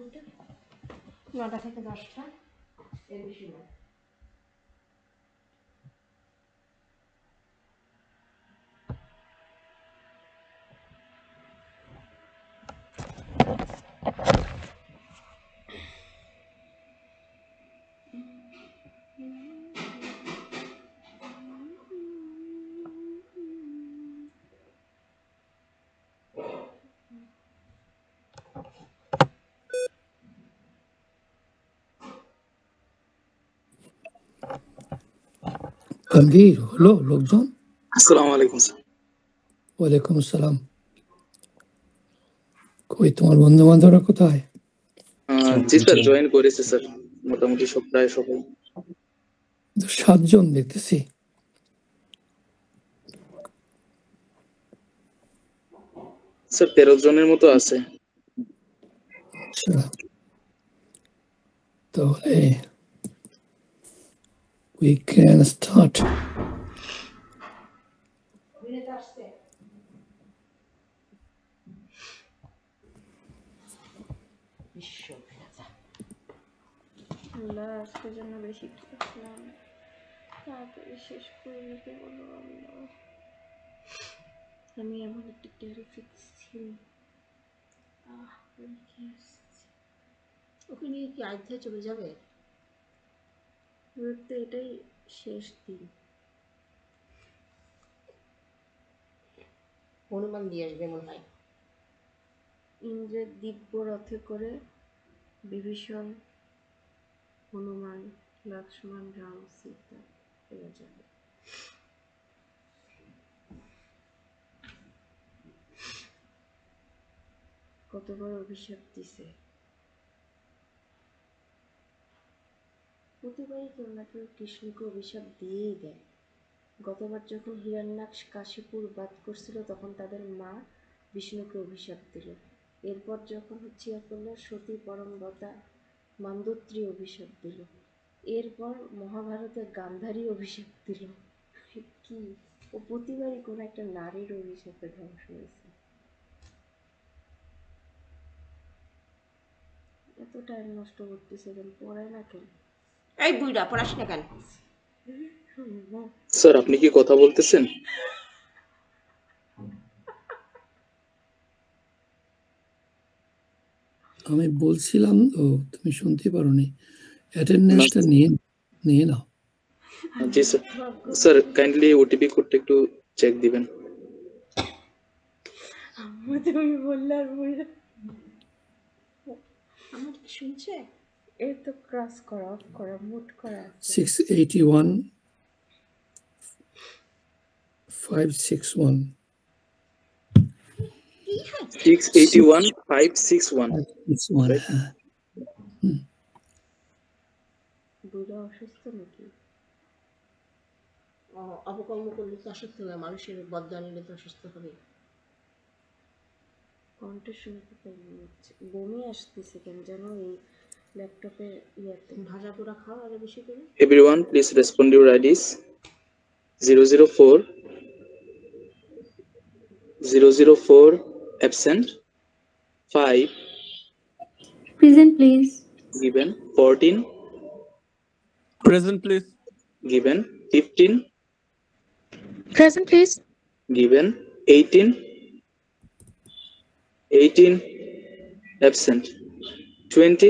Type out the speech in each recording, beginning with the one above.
ঘন্টা 9টা থেকে 10টা এর বেশি না। আলমগীর হলো লোকজন। আসসালামু আলাইকুম স্যার। ওয়ালাইকুম আসসালাম। কই তোমার বন্ধু বান্ধবরা কোথায়? জি স্যার, জয়েন করেছে স্যার, মোটামুটি সব প্রায় সবাই। 7 জন দেখতেছি। স্যার 13 জনের মতো আছে। আচ্ছা, তাহলে we can start. আল্লাহ আজকের জন্য বেশি খেয়েছিলাম, তাড়াতাড়ি শেষ করে নিতে বলো আল্লাহ। আমি এমন একটা টেরিফিক্স ছিল। ওকে নিয়ে কি আইতে চলে যাবে? ওর তো এটাই শেষ দিন। হনুমান দিয়ে আসবে মনে হয়। ইন্দ্রের দিব্য রথে করে বিভীষণ, হনুমান, লক্ষ্মণ, রাম, সীতা এরা যাবে। কতবার অভিশাপ দিছে, প্রতিবারই কেউ না কেউ কৃষ্ণকে অভিশাপ দিয়েই দেয়। গতবার যখন হিরণ্যাক্ষ কাশীপুর বাদ করছিল তখন তাদের মা বিষ্ণুকে অভিশাপ দিল। এরপর যখন করলো সতী পরমবতা মান্দোত্রী অভিশাপ দিল। এরপর মহাভারতে গান্ধারী অভিশাপ দিল। কি ও প্রতিবারই কোনো একটা নারীর অভিশাপে ধ্বংস হয়েছে। এত টাইম নষ্ট করতেছে কেন, পড়ায় না কেন? এই বুইড়া পড়াস না কেন? স্যার আপনি কি কথা বলতেছেন? আমি বলছিলাম তো, তুমি শুনতে পারোনি। অ্যাটেন্ডেন্সটা নিয়ে নাও। জি স্যার। স্যার কাইন্ডলি ওটিপি কোডটা একটু চেক দিবেন। তুমি বললে আর বুইড়া আমার কি শুনছে? এই তো ক্রস করা, অফ করা, মুট করা। 681 561 681 561। হ্যাঁ। বুড়া অসুস্থ নাকি? অপকর্ম করলে তো অসুস্থ হবে, মানুষের বদলা নিলে তো অসুস্থ হবে। কণ্ঠ শুনতে পাই বমি আসতেছে কেন যেন এই ল্যাপটপে ইয়াতে। ভাজা পোড়া খাও আরো বেশি করে। Everyone please respond your IDs. 004 004 absent. 5 Present, please. given. 14 Present, please. given. 15 Present, please. given. 18 absent. 20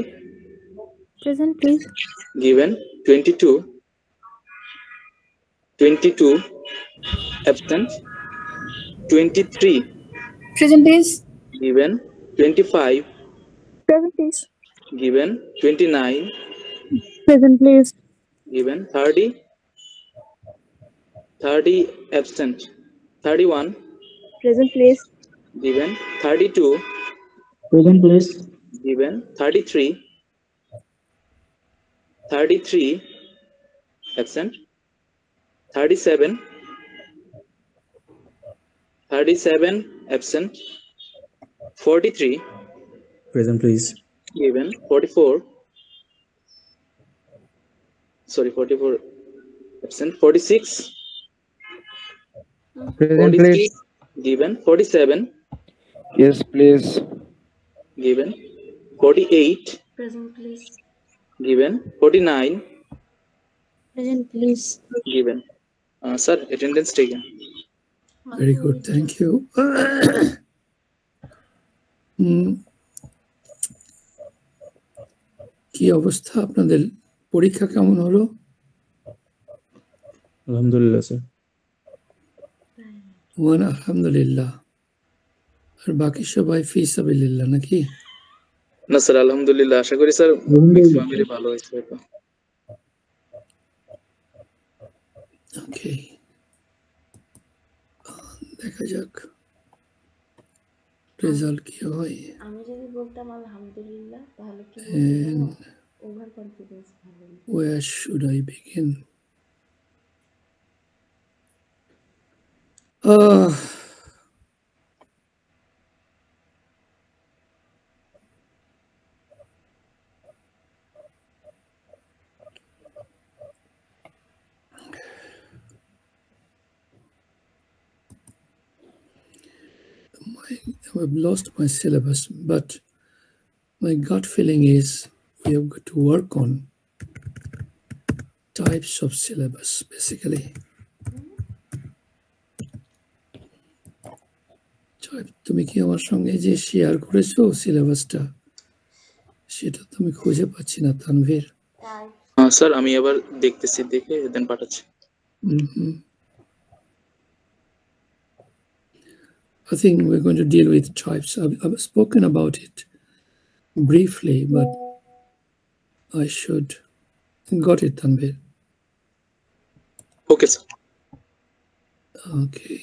Present, please. given. 22 absent. 23 Present, please. given. 25 Present, please. given. 29 Present, please. given. 30 absent. 31 Present, please. given. 32 Present, please. given. 33 absent. 37 absent. 43 Present, please. given. 44 absent. 46 Present, please. given. 47 Yes, please. given. 48 Present, please. given, 49 Present, please. given. Sir, attendance taken. Very good, thank you. কি অবস্থা আপনাদের? পরীক্ষা কেমন হলো? Alhamdulillah, sir. One আলহামদুলিল্লাহ। আর বাকি সবাই ফি সাবিলিল্লাহ নাকি? না স্যার, আলহামদুলিল্লাহ। আশা করি স্যার ম্যাক্সিমামেরই ভালো হয়েছে হয়তো। ওকে, দেখা যাক রেজাল্ট কি হয়। আমি যদি বলতাম আলহামদুলিল্লাহ তাহলে কি And ওভার কনফিডেন্স ভালো। where should I begin? I've lost my syllabus, but my gut feeling is we have got to work on types of syllabus, basically. তুমি কি আমার সঙ্গে যে শেয়ার করেছো সিলেবাসটা, সেটা তুমি খুঁজে পাচ্ছি না তানভীর। স্যার আমি আবার দেখতেছি, দেখে দেন পাঠাচ্ছি। I think we're going to deal with types. I've spoken about it briefly, but I should. Got it, Tanvir? Okay, sir. Okay.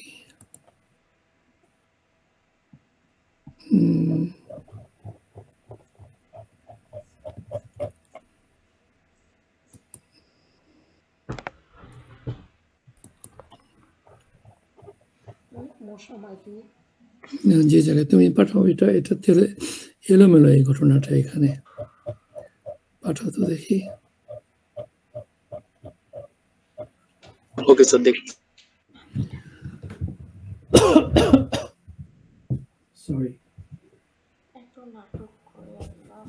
যে জায়গায় তুমি পাঠাও, এটা এলোমেলো এই ঘটনাটা এখানে পাঠাও তো দেখি। ওকে স্যার, দেখ। সরি। এত নাটক করে আল্লাহ।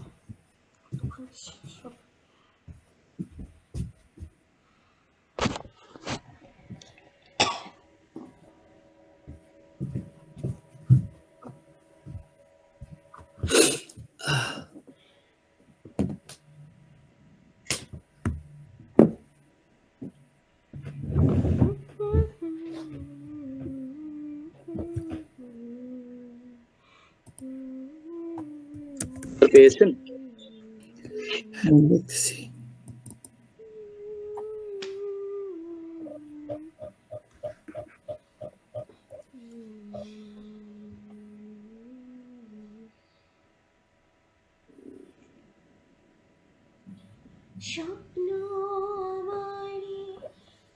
পেয়েছেন? হ্যাঁ, দেখতেছি। স্বপ্ন আমারই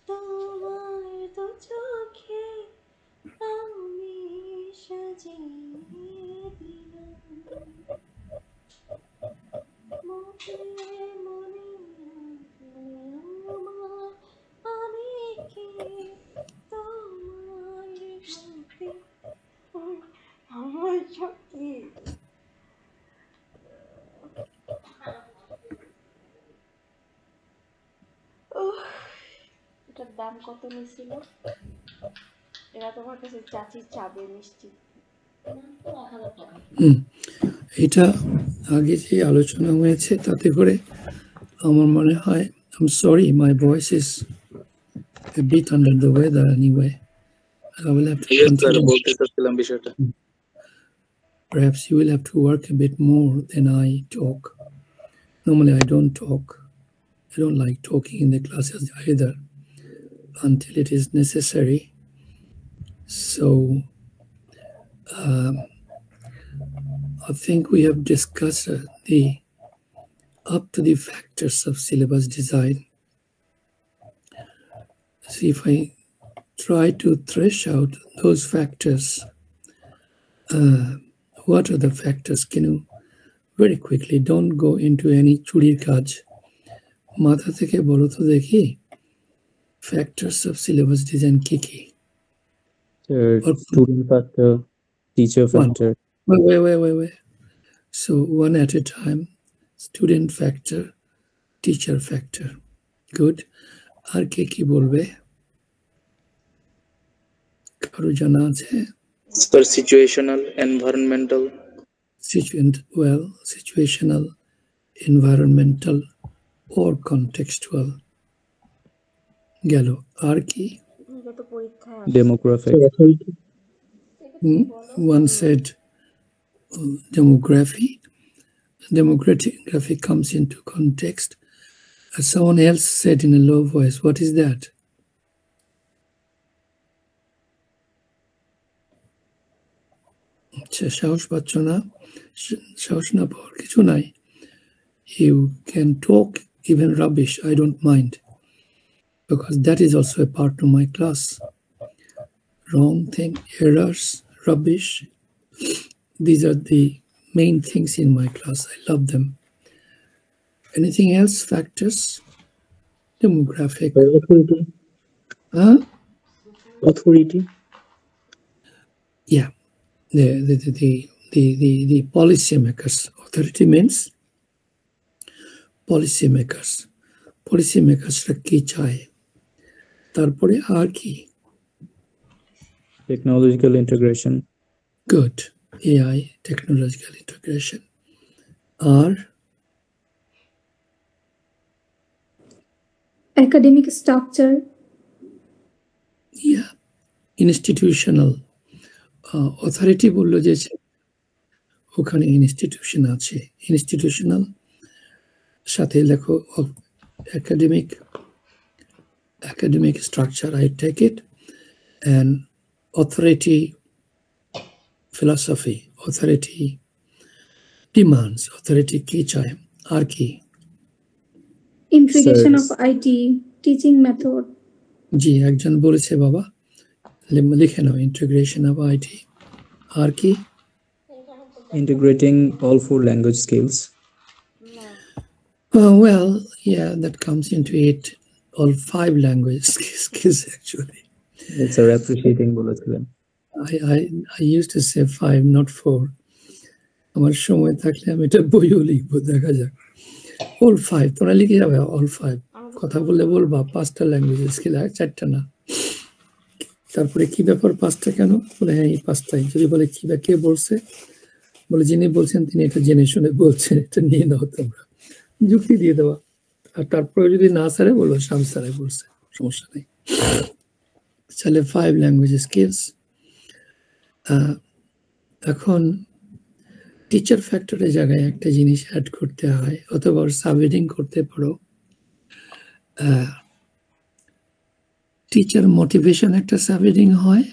তোমার তো চোখে আমি সাজিয়ে দিলাম, মনে মনে আমি কি তোমার সাথে আমার সাথে এটার দাম কত নিছিল? এরা তোমার কাছে চাচি চাবে নিশ্চিত। এটা আগে যে আলোচনা হয়েছে তাতে করে আমার মনে হয়, I'm sorry, my voice is a bit under the weather anyway. I will have to continue. Perhaps you will have to work a bit more than I talk. Normally I don't talk. I don't like talking in the classes either until it is necessary. So I think we have discussed up to the factors of syllabus design. See if I try to thresh out those factors. What are the factors? Can you very quickly, don't go into any churir kaj. মাথা থেকে বলো তো দেখি factors of syllabus design কি কি? Student factor, teacher factor. Wait. So one at a time. Student factor, teacher factor. Good. আর কে কি বলবে? কারো জানা আছে? Sir, situational, environmental. Situational, environmental, or contextual. গেল। আর কি? এটা তো পরীক্ষায় Demographic. One said demography. Demography comes into context. Someone else said in a low voice, what is that? সাহস পাচ্ছ না? সাহস না পাওয়ার কিছু নাই। You can talk even rubbish, I don't mind, because that is also a part of my class. Wrong thing, errors, rubbish, these are the main things in my class. I love them. Anything else? Factors? Demographic. Authority. Huh? Authority. Yeah. The policy makers. Authority means policy makers. Policy makers কি চায়? তারপরে আর কি? Technological integration. Good. AI, technological integration. Or Academic structure. yeah, institutional. Authority বললো যে ওখানে institution আছে. Institutional সাথে লেখো academic structure, I take it, and authority philosophy, authority demands, authority কি চায়? আর কি? Integration Sir. of IT, teaching method. জি একজন বলেছে বাবা, লিখে নাও integration of IT. আর কি? Integrating all 4 language skills. Well, yeah, that comes into it. All 5 language skills actually. It's a appreciating বলেছিলেন। I used to say 5, not 4. আমার সময় থাকলে আমি এটা বইও লিখবো, দেখা যাক। All 5, তোরা লিখে যাবে all 5। কথা বললে বলবা 5টা ল্যাঙ্গুয়েজ স্কিল, 4টা না। তারপরে কি ব্যাপার 5টা কেন? বলে হ্যাঁ এই 5টাই। যদি বলে কি বা কে বলছে, বলে যিনি বলছেন তিনি এটা জেনে শুনে বলছেন, এটা নিয়ে নাও তোমরা, যুক্তি দিয়ে দেওয়া। আর তারপরে যদি না স্যারে বলো শাম স্যারে বলছে, সমস্যা নেই। তাহলে 5 ল্যাঙ্গুয়েজ স্কিলস। এখন টিচার ফ্যাক্টরের জায়গায় একটা জিনিস অ্যাড করতে হয়, অথবা সাবহেডিং করতে পারো। টিচার মোটিভেশন একটা সাবহেডিং হয়,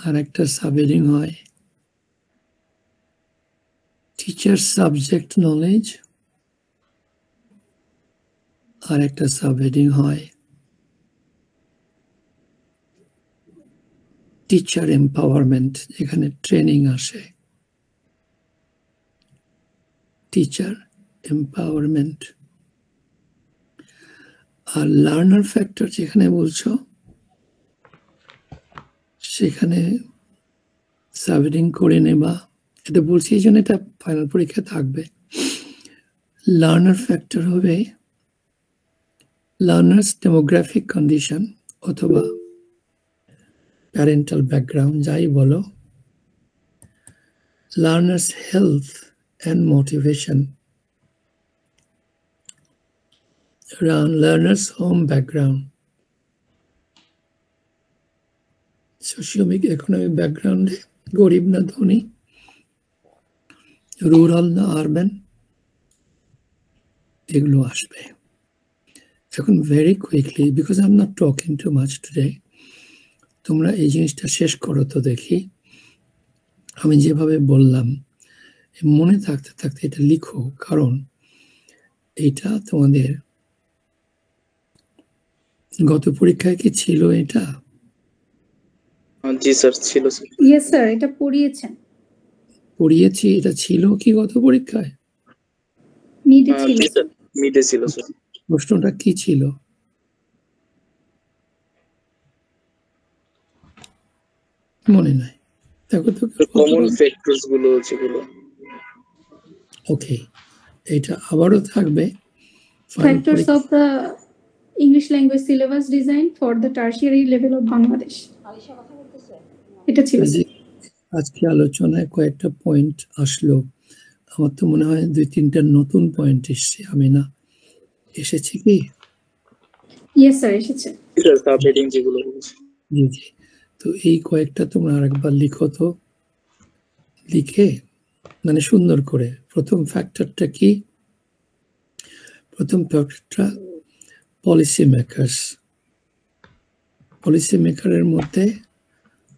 আর একটা সাবহেডিং হয় টিচার সাবজেক্ট নলেজ, আর একটা সাবহেডিং হয় টিচার এম্পাওয়ারমেন্ট, যেখানে ট্রেনিং আসে। Teacher empowerment. আর লার্নার ফ্যাক্টর যেখানে বলছো, সেখানে সাবহেডিং করে নেবা। এটা বলছি এই জন্য এটা ফাইনাল পরীক্ষা থাকবে। লার্নার ফ্যাক্টর হবে লার্নার্স ডেমোগ্রাফিক কন্ডিশন অথবা প্যারেন্টাল ব্যাকগ্রাউন্ড, যাই বলো। Learners health and motivation, learners home background, socioeconomic ব্যাকগ্রাউন্ডে গরিব না ধনী, রুরাল না আরবান, এগুলো আসবে। এখন very quickly, because I am not talking too much today, তোমরা এই জিনিসটা শেষ করো তো দেখি। আমি যেভাবে বললাম মনে থাকতে থাকতে এটা লিখো, কারণ এটা তোমাদের গত পরীক্ষায় কি ছিল এটা? জি স্যার, ছিল স্যার। Yes sir, এটা পড়িয়েছেন। পড়িয়েছি, এটা ছিল কি গত পরীক্ষায়? মিডে ছিল। জি স্যার, মিডে ছিল স্যার। প্রশ্নটা কি ছিল? মনে নাই। দেখো তো কমন ফ্যাক্টরস গুলো যেগুলো ওকে, এটা আবারও থাকবে Factors of the English language syllabus design for the tertiary level of Bangladesh. Alisha কথা বলতেছে? এটা ছিল যে আজকে আলোচনায় কয়েকটা পয়েন্ট আসলো, আমার তো মনে হয় 2-3টা নতুন পয়েন্ট এসছে। আমি না এসেছে কি? ইয়েস স্যার, এসেছে। সাব হেডিং যেগুলো বলছি। জি জি, তো এই কয়েকটা তোমরা আরেকবার লিখো তো, লিখে মানে সুন্দর করে। প্রথম ফ্যাক্টরটা কি? প্রথম ফ্যাক্টরটা পলিসি মেকার্স। পলিসি মেকারের মধ্যে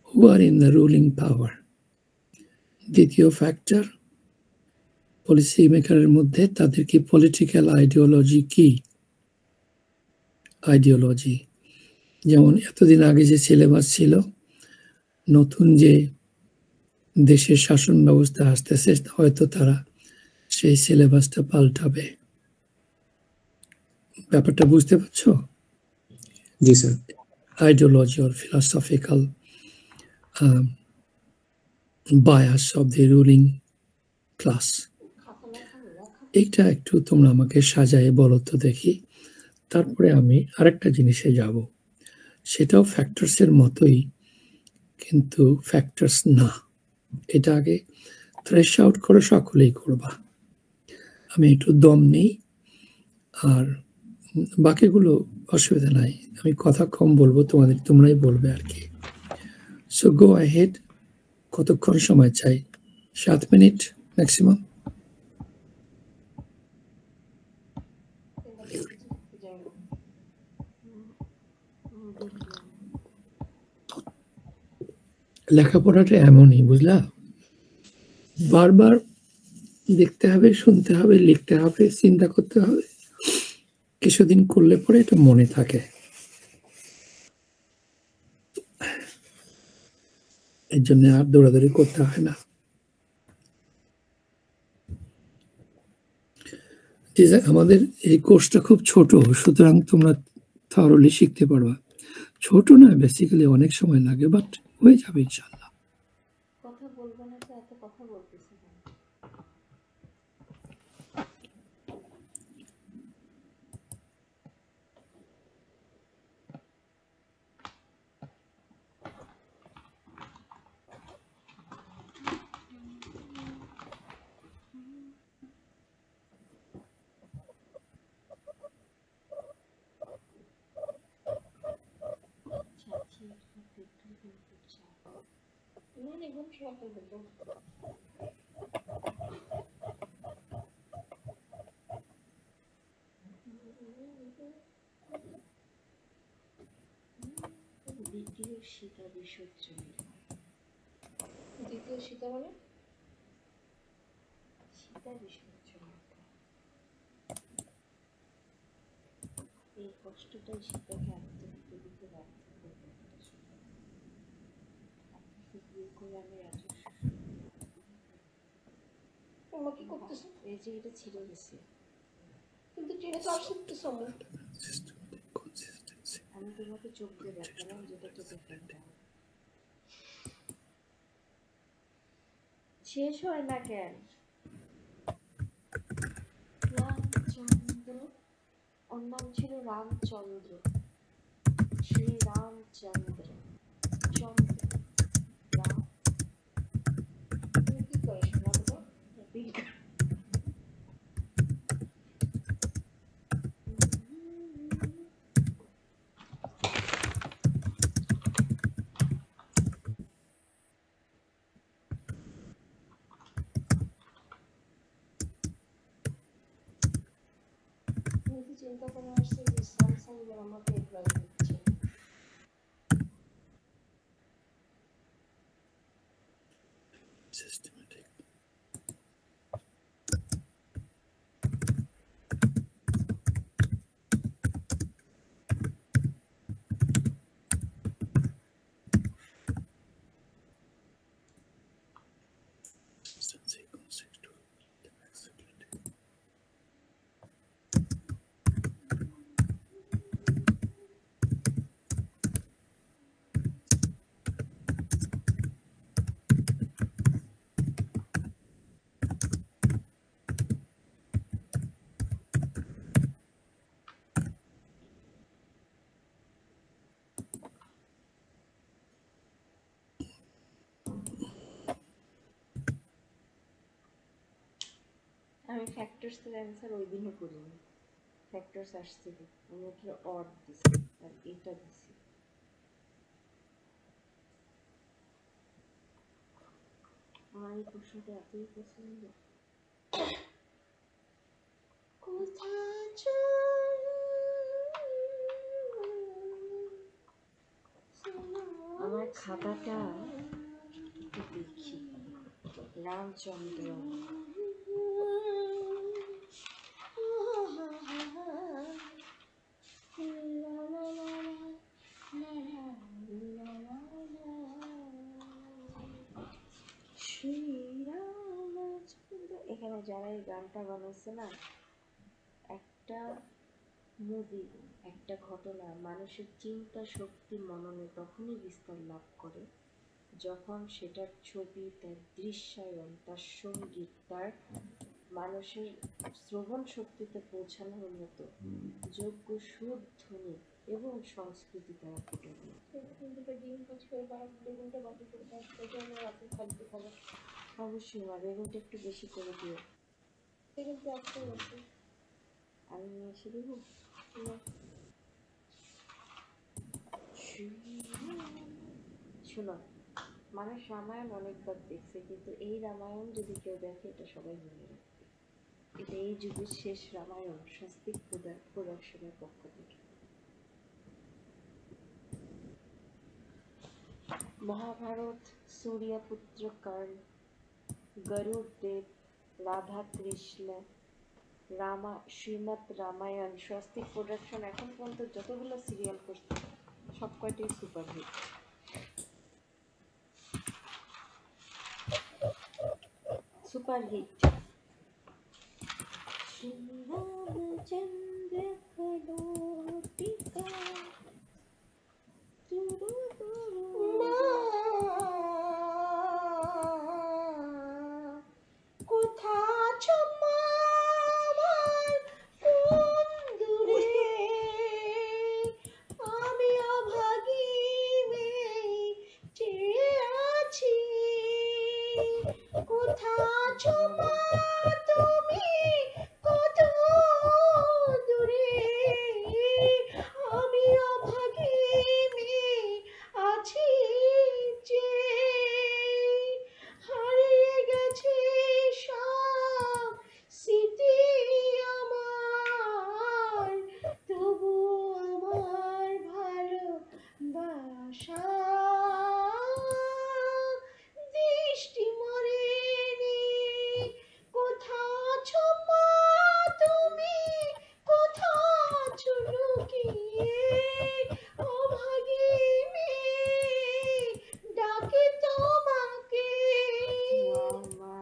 হু আর ইন দ্য রুলিং পাওয়ার। দ্বিতীয় ফ্যাক্টর, পলিসি মেকারের মধ্যে তাদের কি পলিটিক্যাল আইডিওলজি কি? আইডিওলজি যেমন এতদিন আগে যে সিলেবাস ছিল, নতুন যে দেশের শাসন ব্যবস্থা আসতেছে হয়তো তারা সেই সিলেবাসটা পাল্টাবে। ব্যাপারটা বুঝতে পারছো? জি sir. Ideology or philosophical bias of the ruling class. এইটা একটু তোমরা আমাকে সাজায়ে বলো তো দেখি। তারপরে আমি আরেকটা জিনিসে যাব, সেটাও ফ্যাক্টরসের মতোই কিন্তু ফ্যাক্টরস না। এটা আগে থ্রেশ আউট করে সকলেই করবা। আমি একটু দম নেই, আর বাকিগুলো অসুবিধা নাই, আমি কথা কম বলবো, তোমরাই বলবে আর কি। So go ahead. কতক্ষণ সময় চাই? 7 মিনিট ম্যাক্সিমাম। লেখাপড়াটা এমনই, বুঝলা, বারবার দেখতে হবে, শুনতে হবে, লিখতে হবে, চিন্তা করতে হবে, কিছুদিন করলে পরে এটা মনে থাকে। এর জন্য আর দৌড়াদৌড়ি করতে হয় না। আমাদের এই কোর্সটা খুব ছোট, সুতরাং তোমরা থরলি শিখতে পারবা। ছোট না, বেসিক্যালি অনেক সময় লাগে, বাট হয়ে যাবে ইনশাল্লাহ। কথা বলবো না তো এত কথা বলতেছি না। একদম সব বলবো। দ্বিতীয় সীতা বিসর্জনের দ্বিতীয় সীতা মানে সীতা বিসর্জনের এই কষ্টটাই সীতাকে আত্মহত্যা দিতে বাধ্য করবে। বিয়ে করে আমি রাজস্ব তোমরা কি করতেছো? এই যে এটা ছিঁড়ে গেছে, কিন্তু ট্রেনে তো আর শিখতেছো আমরা। আমি তোমাকে চোখ দিয়ে দেখালাম যেটা তো দেখাতে হবে। শেষ হয় না কেন? রামচন্দ্র, ওর নাম ছিল রামচন্দ্র, শ্রী রামচন্দ্র চন্দ্র রাম। তুমি কি করে শোনা তো? চিন্তা করে আসছে যে স্যামসাং আমাকে এডভাইস দিচ্ছে। Systematic. আমি ফ্যাক্টরসের অ্যান্সার ওই দিনও করিনি, ফ্যাক্টরস আসছিল, আমি একটা অড দিছি আর এটা দিছি। আমার এই প্রশ্নটা এতই পছন্দ। আমার খাতাটা একটু দেখি। রামচন্দ্র, শ্রীরামচন্দ্র, এখানে যারা এই গানটা বানাইছে না, একটা মুভি, একটা ঘটনা মানুষের চিন্তা শক্তি মননে তখনই বিস্তার লাভ করে যখন সেটার ছবি, তার দৃশ্যায়ন, তার সঙ্গীত, তার মানুষের শ্রবণ শক্তিতে পৌঁছানোর মতো যোগ্য সুর, ধ্বনি এবং সংস্কৃতি তারা ফুটে ওঠে। অবশ্যই মা, বেগুনটা একটু বেশি করে দিও। আমি নিয়ে এসে দেবো। শোনো, মানুষ রামায়ণ অনেকবার দেখছে, কিন্তু এই রামায়ণ যদি কেউ দেখে এটা সবাই মনে রাখবে। এটা এই যুগের শেষ রামায়ণ, স্বস্তিক প্রোডাকশনের পক্ষ থেকে। মহাভারত, सूर्यपुत्र कर्ण, गरुड़ देव, রাধা কৃষ্ণ, শ্রীমৎ রামায়ণ, স্বস্তিক প্রোডাকশন এখন পর্যন্ত যতগুলো সিরিয়াল করছে সব কয়টাই সুপারহিট। सुपरहिट। श्री रामचंद्र कलोटिका কোথা আমার বন্ধুরে, আমি অভাগী মেয়ে চেয়ে আছি, কোথা মা তুমি কত দূরে, আমি অভাগী মেয়ে আছি যে, হারিয়ে গেছে সব স্মৃতি আমার, তবু আমার ভালোবাসা দৃষ্টি মরেনি। কোথা আছো মা তুমি, কোথা আছো লুকিয়ে, অভাগী মেয়ে ডাকে তোমাকে। মা,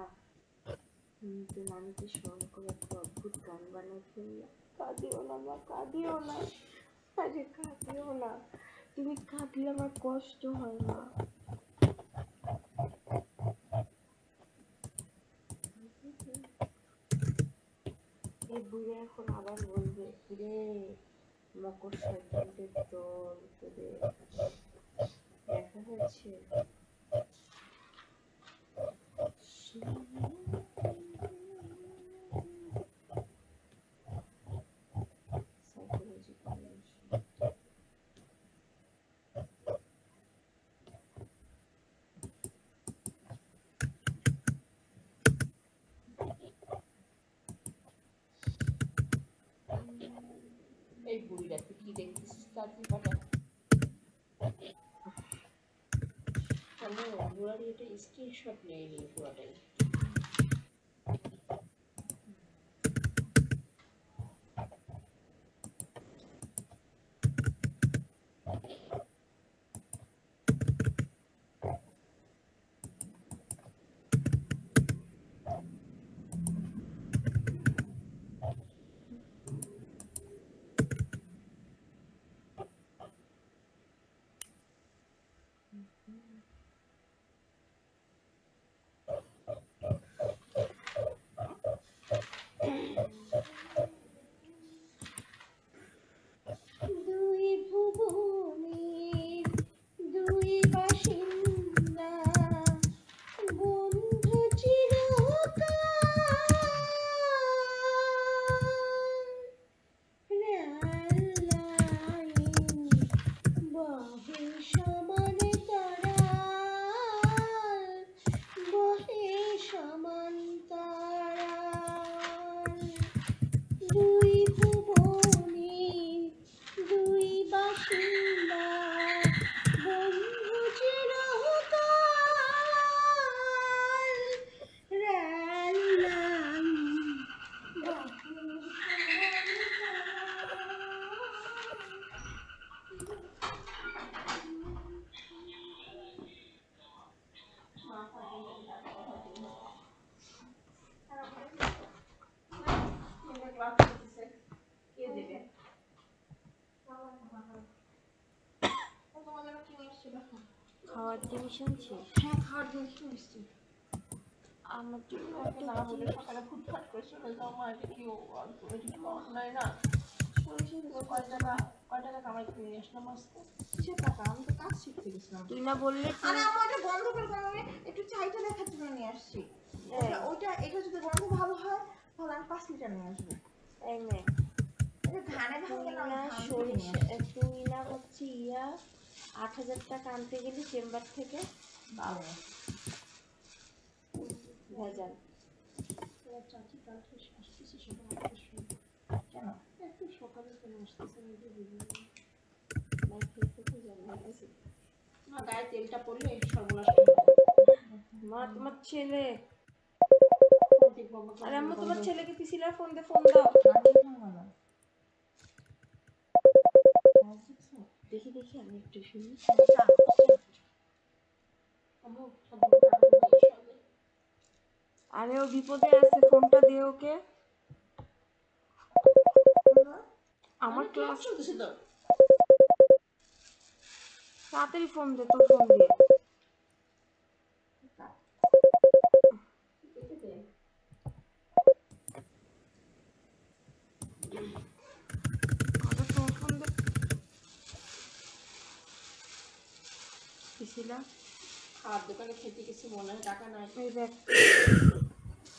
কিন্তু আমি তো স্মরণ করে একটা অদ্ভুত গান বানাই ফেললাম। কাঁদিও না মা, কাঁদিও না, আরে কাঁদিও না, তুমি কাঁদলে আমার কষ্ট হয় মা। এই বুড়ে এখন আবার বলবে, রে মকর সংক্রান্তির দল তোদের দেখা হয়েছে। এই বুড়িটা তুই কি দেখতেছিস তাড়াতাড়ি পাঠা। তাহলে বুড়ারি এটা স্ক্রিনশট নিয়ে নিই পুরোটাই। কে দেবে? তোমাদের কি নিয়ে এসেছিল? খাওয়ার জিনিস আনছিস? হ্যাঁ, খাওয়ার জিনিস নিয়ে এসেছি। আমার জন্য একটা না বলে সকালে ফুটফাট করে চলে যাও, মা এটা কি কিছু নাই না। কয় টাকা কামাই করে নিয়ে আসলাম আজকে? কিসের টাকা? আমি তো কাজ শিখতে গেছিলাম। তুই না বললে আরে আমার এটা বন্ধ করে আমি একটু চাইটা দেখার জন্য নিয়ে আসছি। এটা যদি গন্ধ ভালো হয় তাহলে আমি 5 লিটার নিয়ে আসবো। এই মেয়ে, এটা ধানে ভাঙবে না, তুই না হচ্ছে 8,000 টাকা আনতে গেলি চেম্বার থেকে ভেজাল। চাচি কালকে আসতেছি সকাল 8টার সময়। কেন? একটু সকালে চলে আসতেছে, না গায়ে তেলটা পড়লে সর্বনাশ। মা তোমার ছেলে, দেখবো আরে আম্মু তোমার ছেলেকে পিসিলার ফোন দাও। দেখি আমি একটু শুনি। আরে ও বিপদে আছে, ফোনটা দে ওকে। আমার ক্লাস চলতেছে তো। তাড়াতাড়ি ফোন দে, তোর ফোন দিয়ে। তোর ফোন দে পিসিলা। খাওয়ার দোকানে খেতে গেছি, মনে হয় টাকা নাই। এই দেখ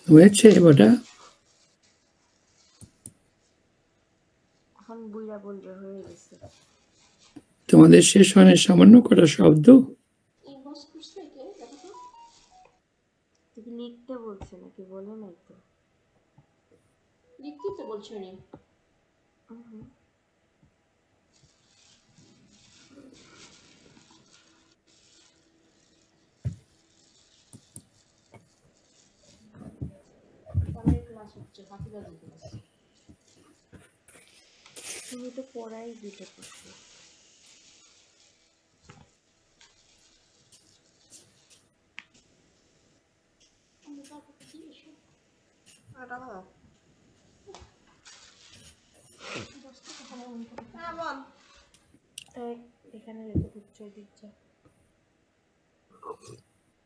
হয়েছে বেটা? এখন বুইরা বলবে হয়ে গেছে। তোমাদের শেষ হয় না সামান্য কটা শব্দ? ইনবক্স করছে কে? দেখো তো। তুই লিখতে বলছে নাকি? বলে নাই তো। লিখতেই তো বলছো নি। ক্লাস হচ্ছে, ফাঁকিবাজি ক্লাস। তুমি তো পড়াই দিতে পারছো। হ্যাঁ বল। এখানে রেখে দিচ্ছ দিচ্ছ।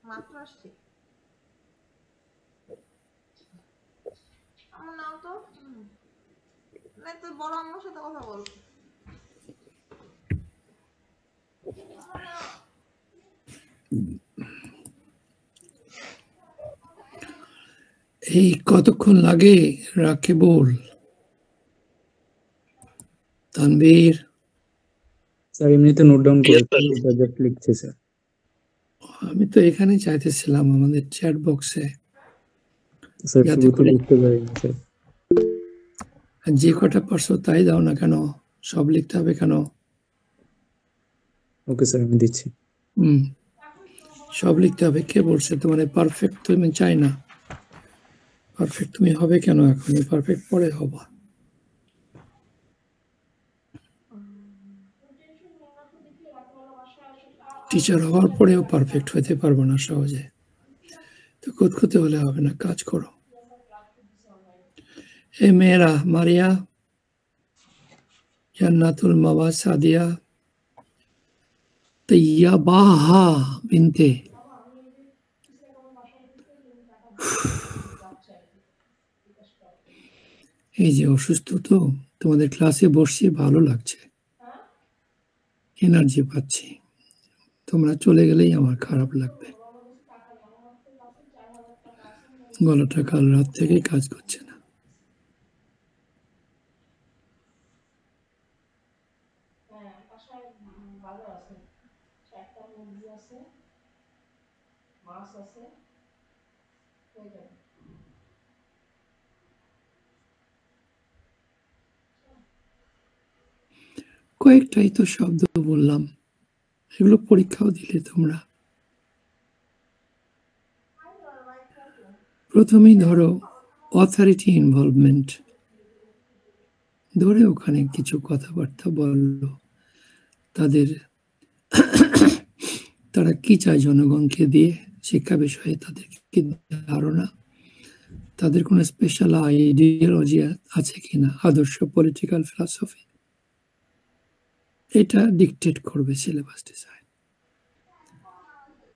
মাত্র আসছি। আমার নাম তো না, তুই বড় আম্মুর সাথে কথা বল। এই কতক্ষণ লাগে রাকিবুল, তানভীর? স্যার এমনিতে নোট ডাউন করে প্রজেক্ট লিখছে স্যার। আমি তো এখানে চাইতেছিলাম আমাদের চ্যাট বক্সে, স্যার যাতে শুরুতে করে লিখতে পারি না স্যার। যে কটা পারছো তাই দাও না কেন? সব লিখতে হবে কেন? ওকে স্যার, আমি দিচ্ছি। সব লিখতে হবে? কে বলছে তোমার পারফেক্ট তুমি চাই না? পারফেক্ট তুমি হবে কেন এখন? পারফেক্ট পরে হবা। টিচার হওয়ার পরেও পারফেক্ট হতে পারবো না সহজে, তো খুঁতখুঁতে হলে হবে না, কাজ করো। এ মেয়েরা, মারিয়া, জান্নাতুল মাওয়া, সাদিয়া, তৈয়বাহা বিনতে। এই যে অসুস্থ তো, তোমাদের ক্লাসে বসছি, ভালো লাগছে, এনার্জি পাচ্ছি। তোমরা চলে গেলেই আমার খারাপ লাগবে। গলাটা কাল রাত থেকেই কাজ করছে না। হ্যাঁ, বাসায় ভালো আছে। একটা মুরগি আছে, মাছ আছে, হয়ে যাবে। কয়েকটাই তো শব্দ বললাম, এগুলো পরীক্ষাও দিলে তোমরা। প্রথমেই ধরো অথরিটি ইনভলভমেন্ট, ধরে ওখানে কিছু কথাবার্তা বললো, তারা কি চায় জনগণকে দিয়ে, শিক্ষা বিষয়ে তাদের কি ধারণা, তাদের কোনো স্পেশাল আইডিওলজি আছে কিনা, আদর্শ পলিটিক্যাল ফিলসফি, এটা ডিকটেট করবে সিলেবাস ডিজাইন।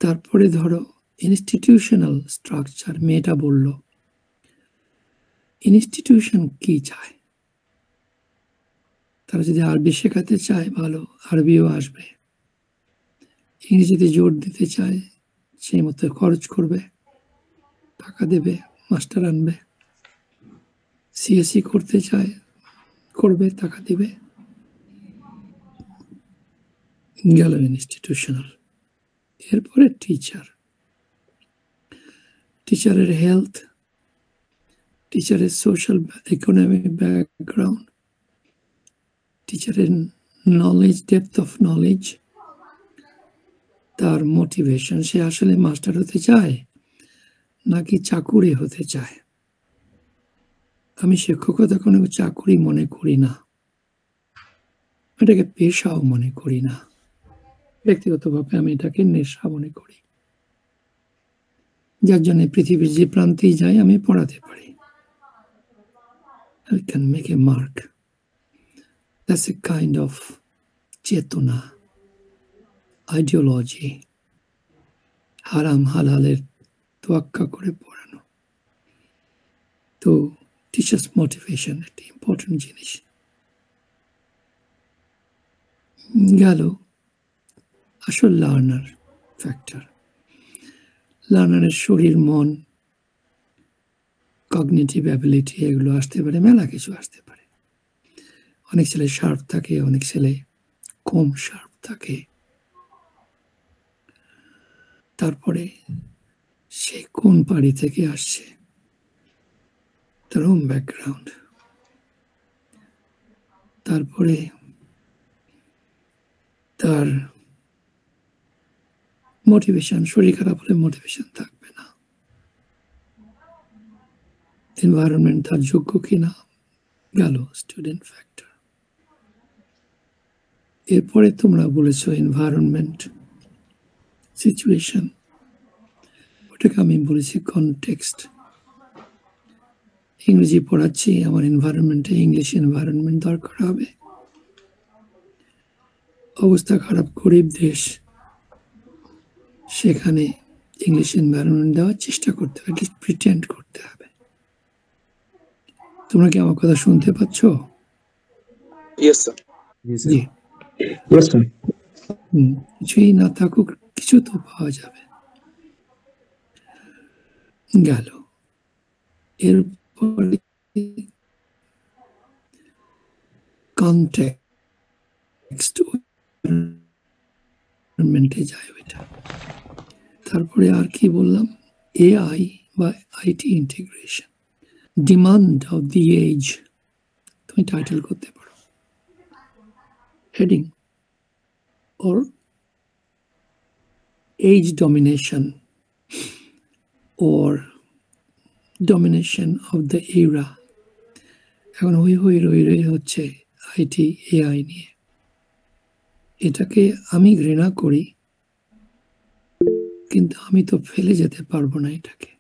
তারপরে ধরো ইনস্টিটিউশনাল স্ট্রাকচার, মেয়েটা বলল ইনস্টিটিউশন কি চায়, তারা যদি আরবি শেখাতে চায় ভালো, আরবিও আসবে। ইংরেজিতে জোর দিতে চায় সেই মতো খরচ করবে, টাকা দেবে, মাস্টার আনবে। সিএসসি করতে চায় করবে, টাকা দিবে। গেল ইনস্টিটিউশনাল। এরপরে টিচারের হেলথ, টিচারের সোশ্যাল ইকোনমিক ব্যাকগ্রাউন্ড, টিচারের নলেজ, ডেপথ অফ নলেজ, তার মোটিভেশন, সে আসলে মাস্টার হতে চায় নাকি চাকুরি হতে চায়। আমি শিক্ষকতা কোনো চাকুরি মনে করি না, এটাকে পেশাও মনে করি না, ব্যক্তিগতভাবে আমি এটাকে নেশা মনে করি, যার জন্য পৃথিবীর যে প্রান্তেই যাই আমি পড়াতে পারি। I can make a mark. That's a kind of চেতনা, আইডিওলজি, হারাম হালালের তোয়াক্কা করে পড়ানো। তো টিচার্স মোটিভেশন একটা ইম্পর্টেন্ট জিনিস। গেল আসল লার্নার ফ্যাক্টর। লার্নারের শরীর, মন, কগনিটিভ অ্যাবিলিটি, এগুলো আসতে পারে, মেলা কিছু আসতে পারে। অনেক ছেলে শার্প থাকে, অনেক ছেলে কম শার্প থাকে। তারপরে সে কোন বাড়ি থেকে আসছে, তার হোম ব্যাকগ্রাউন্ড। তারপরে তার মোটিভেশন, শরীর খারাপ হলে মোটিভেশন থাকবে না। এনভায়রনমেন্ট তার যোগ্য কিনা, গেল স্টুডেন্ট ফ্যাক্টর। এরপরে তোমরা বলেছো এনভায়রনমেন্ট, সিচুয়েশন, ওটাকে আমি বলেছি কনটেক্সট। ইংরেজি পড়াচ্ছি, আমার এনভায়রনমেন্টে ইংলিশ এনভায়রনমেন্ট দরকার হবে। অবস্থা খারাপ, গরিব দেশ, সেখানে ইংলিশ এনভায়রনমেন্ট দেওয়ার চেষ্টা করতে হবে, অ্যাটলিস্ট প্রিটেন্ড করতে হবে। তোমরা কি আমার কথা শুনতে পাচ্ছ? Yes, sir. জি। কিছুই না থাকুক, কিছু তো পাওয়া যাবে। গেল। এরপরে কনটেক্সট, এনভায়রনমেন্টে যায় ওইটা। তারপরে আর কি বললাম, এআই বা IT integration, demand of the age, তুমি টাইটেল করতে পারো, heading, or age domination or domination of the era। এখন হই হই রই রই হচ্ছে আইটি এআই নিয়ে। এটাকে আমি ঘৃণা করি, কিন্তু আমি তো ফেলে যেতে পারবো না এটাকে।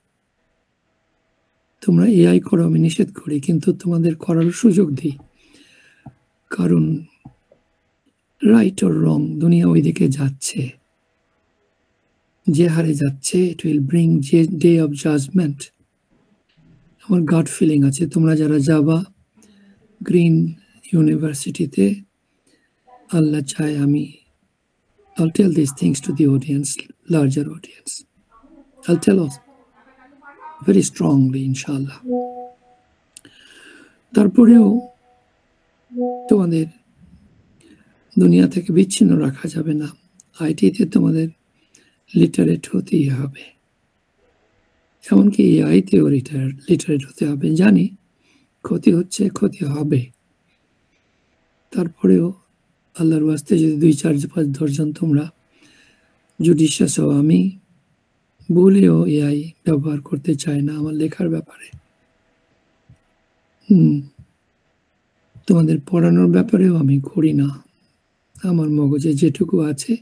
তোমরা এআই করো, আমি নিষেধ করি, কিন্তু তোমাদের করার সুযোগ দিই। কারণ রাইট অর রং, দুনিয়া ওইদিকে যাচ্ছে, যে হারে যাচ্ছে, it will bring day of judgement. আমার গাট ফিলিং আছে, তোমরা যারা যাবা গ্রিন ইউনিভার্সিটিতে, আল্লাহ চায় আমি I'll tell these things to the audience, larger audience. I'll tell us very strongly, inshallah. তারপরেও তোমাদের দুনিয়া থেকে বিচ্ছিন্ন রাখা যাবে না। আইটিতে তোমাদের লিটারেট হতেই হবে, এমনকি এআইতেও লিটারেট হতে হবে। জানি ক্ষতি হচ্ছে, ক্ষতি হবে, তারপরেও আল্লাহর ওয়াস্তে যদি 2, 4, 5, 10 জন তোমরা জুডিশিয়াস হও। আমি বলেও এআই ব্যবহার করতে চাই না আমার লেখার ব্যাপারে। তোমাদের পড়ানোর ব্যাপারেও আমি করি না। আমার মগজে যেটুকু আছে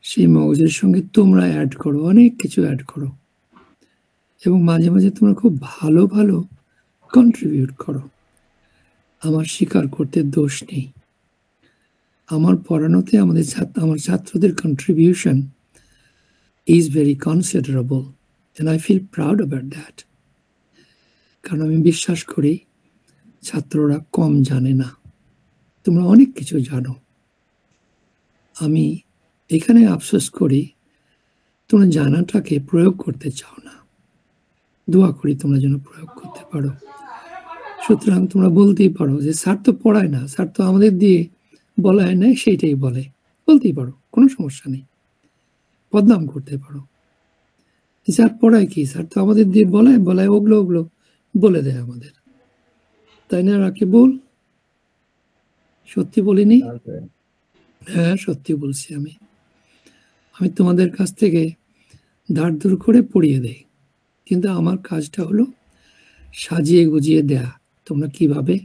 সেই মগজের সঙ্গে তোমরা অ্যাড করো, অনেক কিছু অ্যাড করো। এবং মাঝে মাঝে তোমরা খুব ভালো ভালো কন্ট্রিবিউট করো। আমার স্বীকার করতে দোষ নেই। আমার পড়ানোতে আমার ছাত্রদের contribution is very considerable and I feel proud about that. কারণ আমি বিশ্বাস করি ছাত্ররা কম জানে না, তোমরা অনেক কিছু জানো। আমি এখানে আফসোস করি তোমরা জানাটাকে প্রয়োগ করতে চাও না। দোয়া করি তোমরা যেন প্রয়োগ করতে পারো। সুতরাং তোমরা বলতেই পারো যে স্যার তো পড়ায় না, স্যার তো আমাদের দিয়ে বলায় না, সেইটাই বলে, বলতেই পারো, কোনো সমস্যা নেই। বদনাম করতে পারো, স্যার পড়ায় কি, স্যার তো আমাদের দিয়ে বলায় ওগুলো বলে দেয় আমাদের, তাই না রাকিবুল? সত্যি বলিনি? হ্যাঁ সত্যি বলছি। আমি তোমাদের কাছ থেকে ধার ধুর করে পড়িয়ে দেই, কিন্তু আমার কাজটা হলো সাজিয়ে গুজিয়ে দেয়া। তোমরা কিভাবে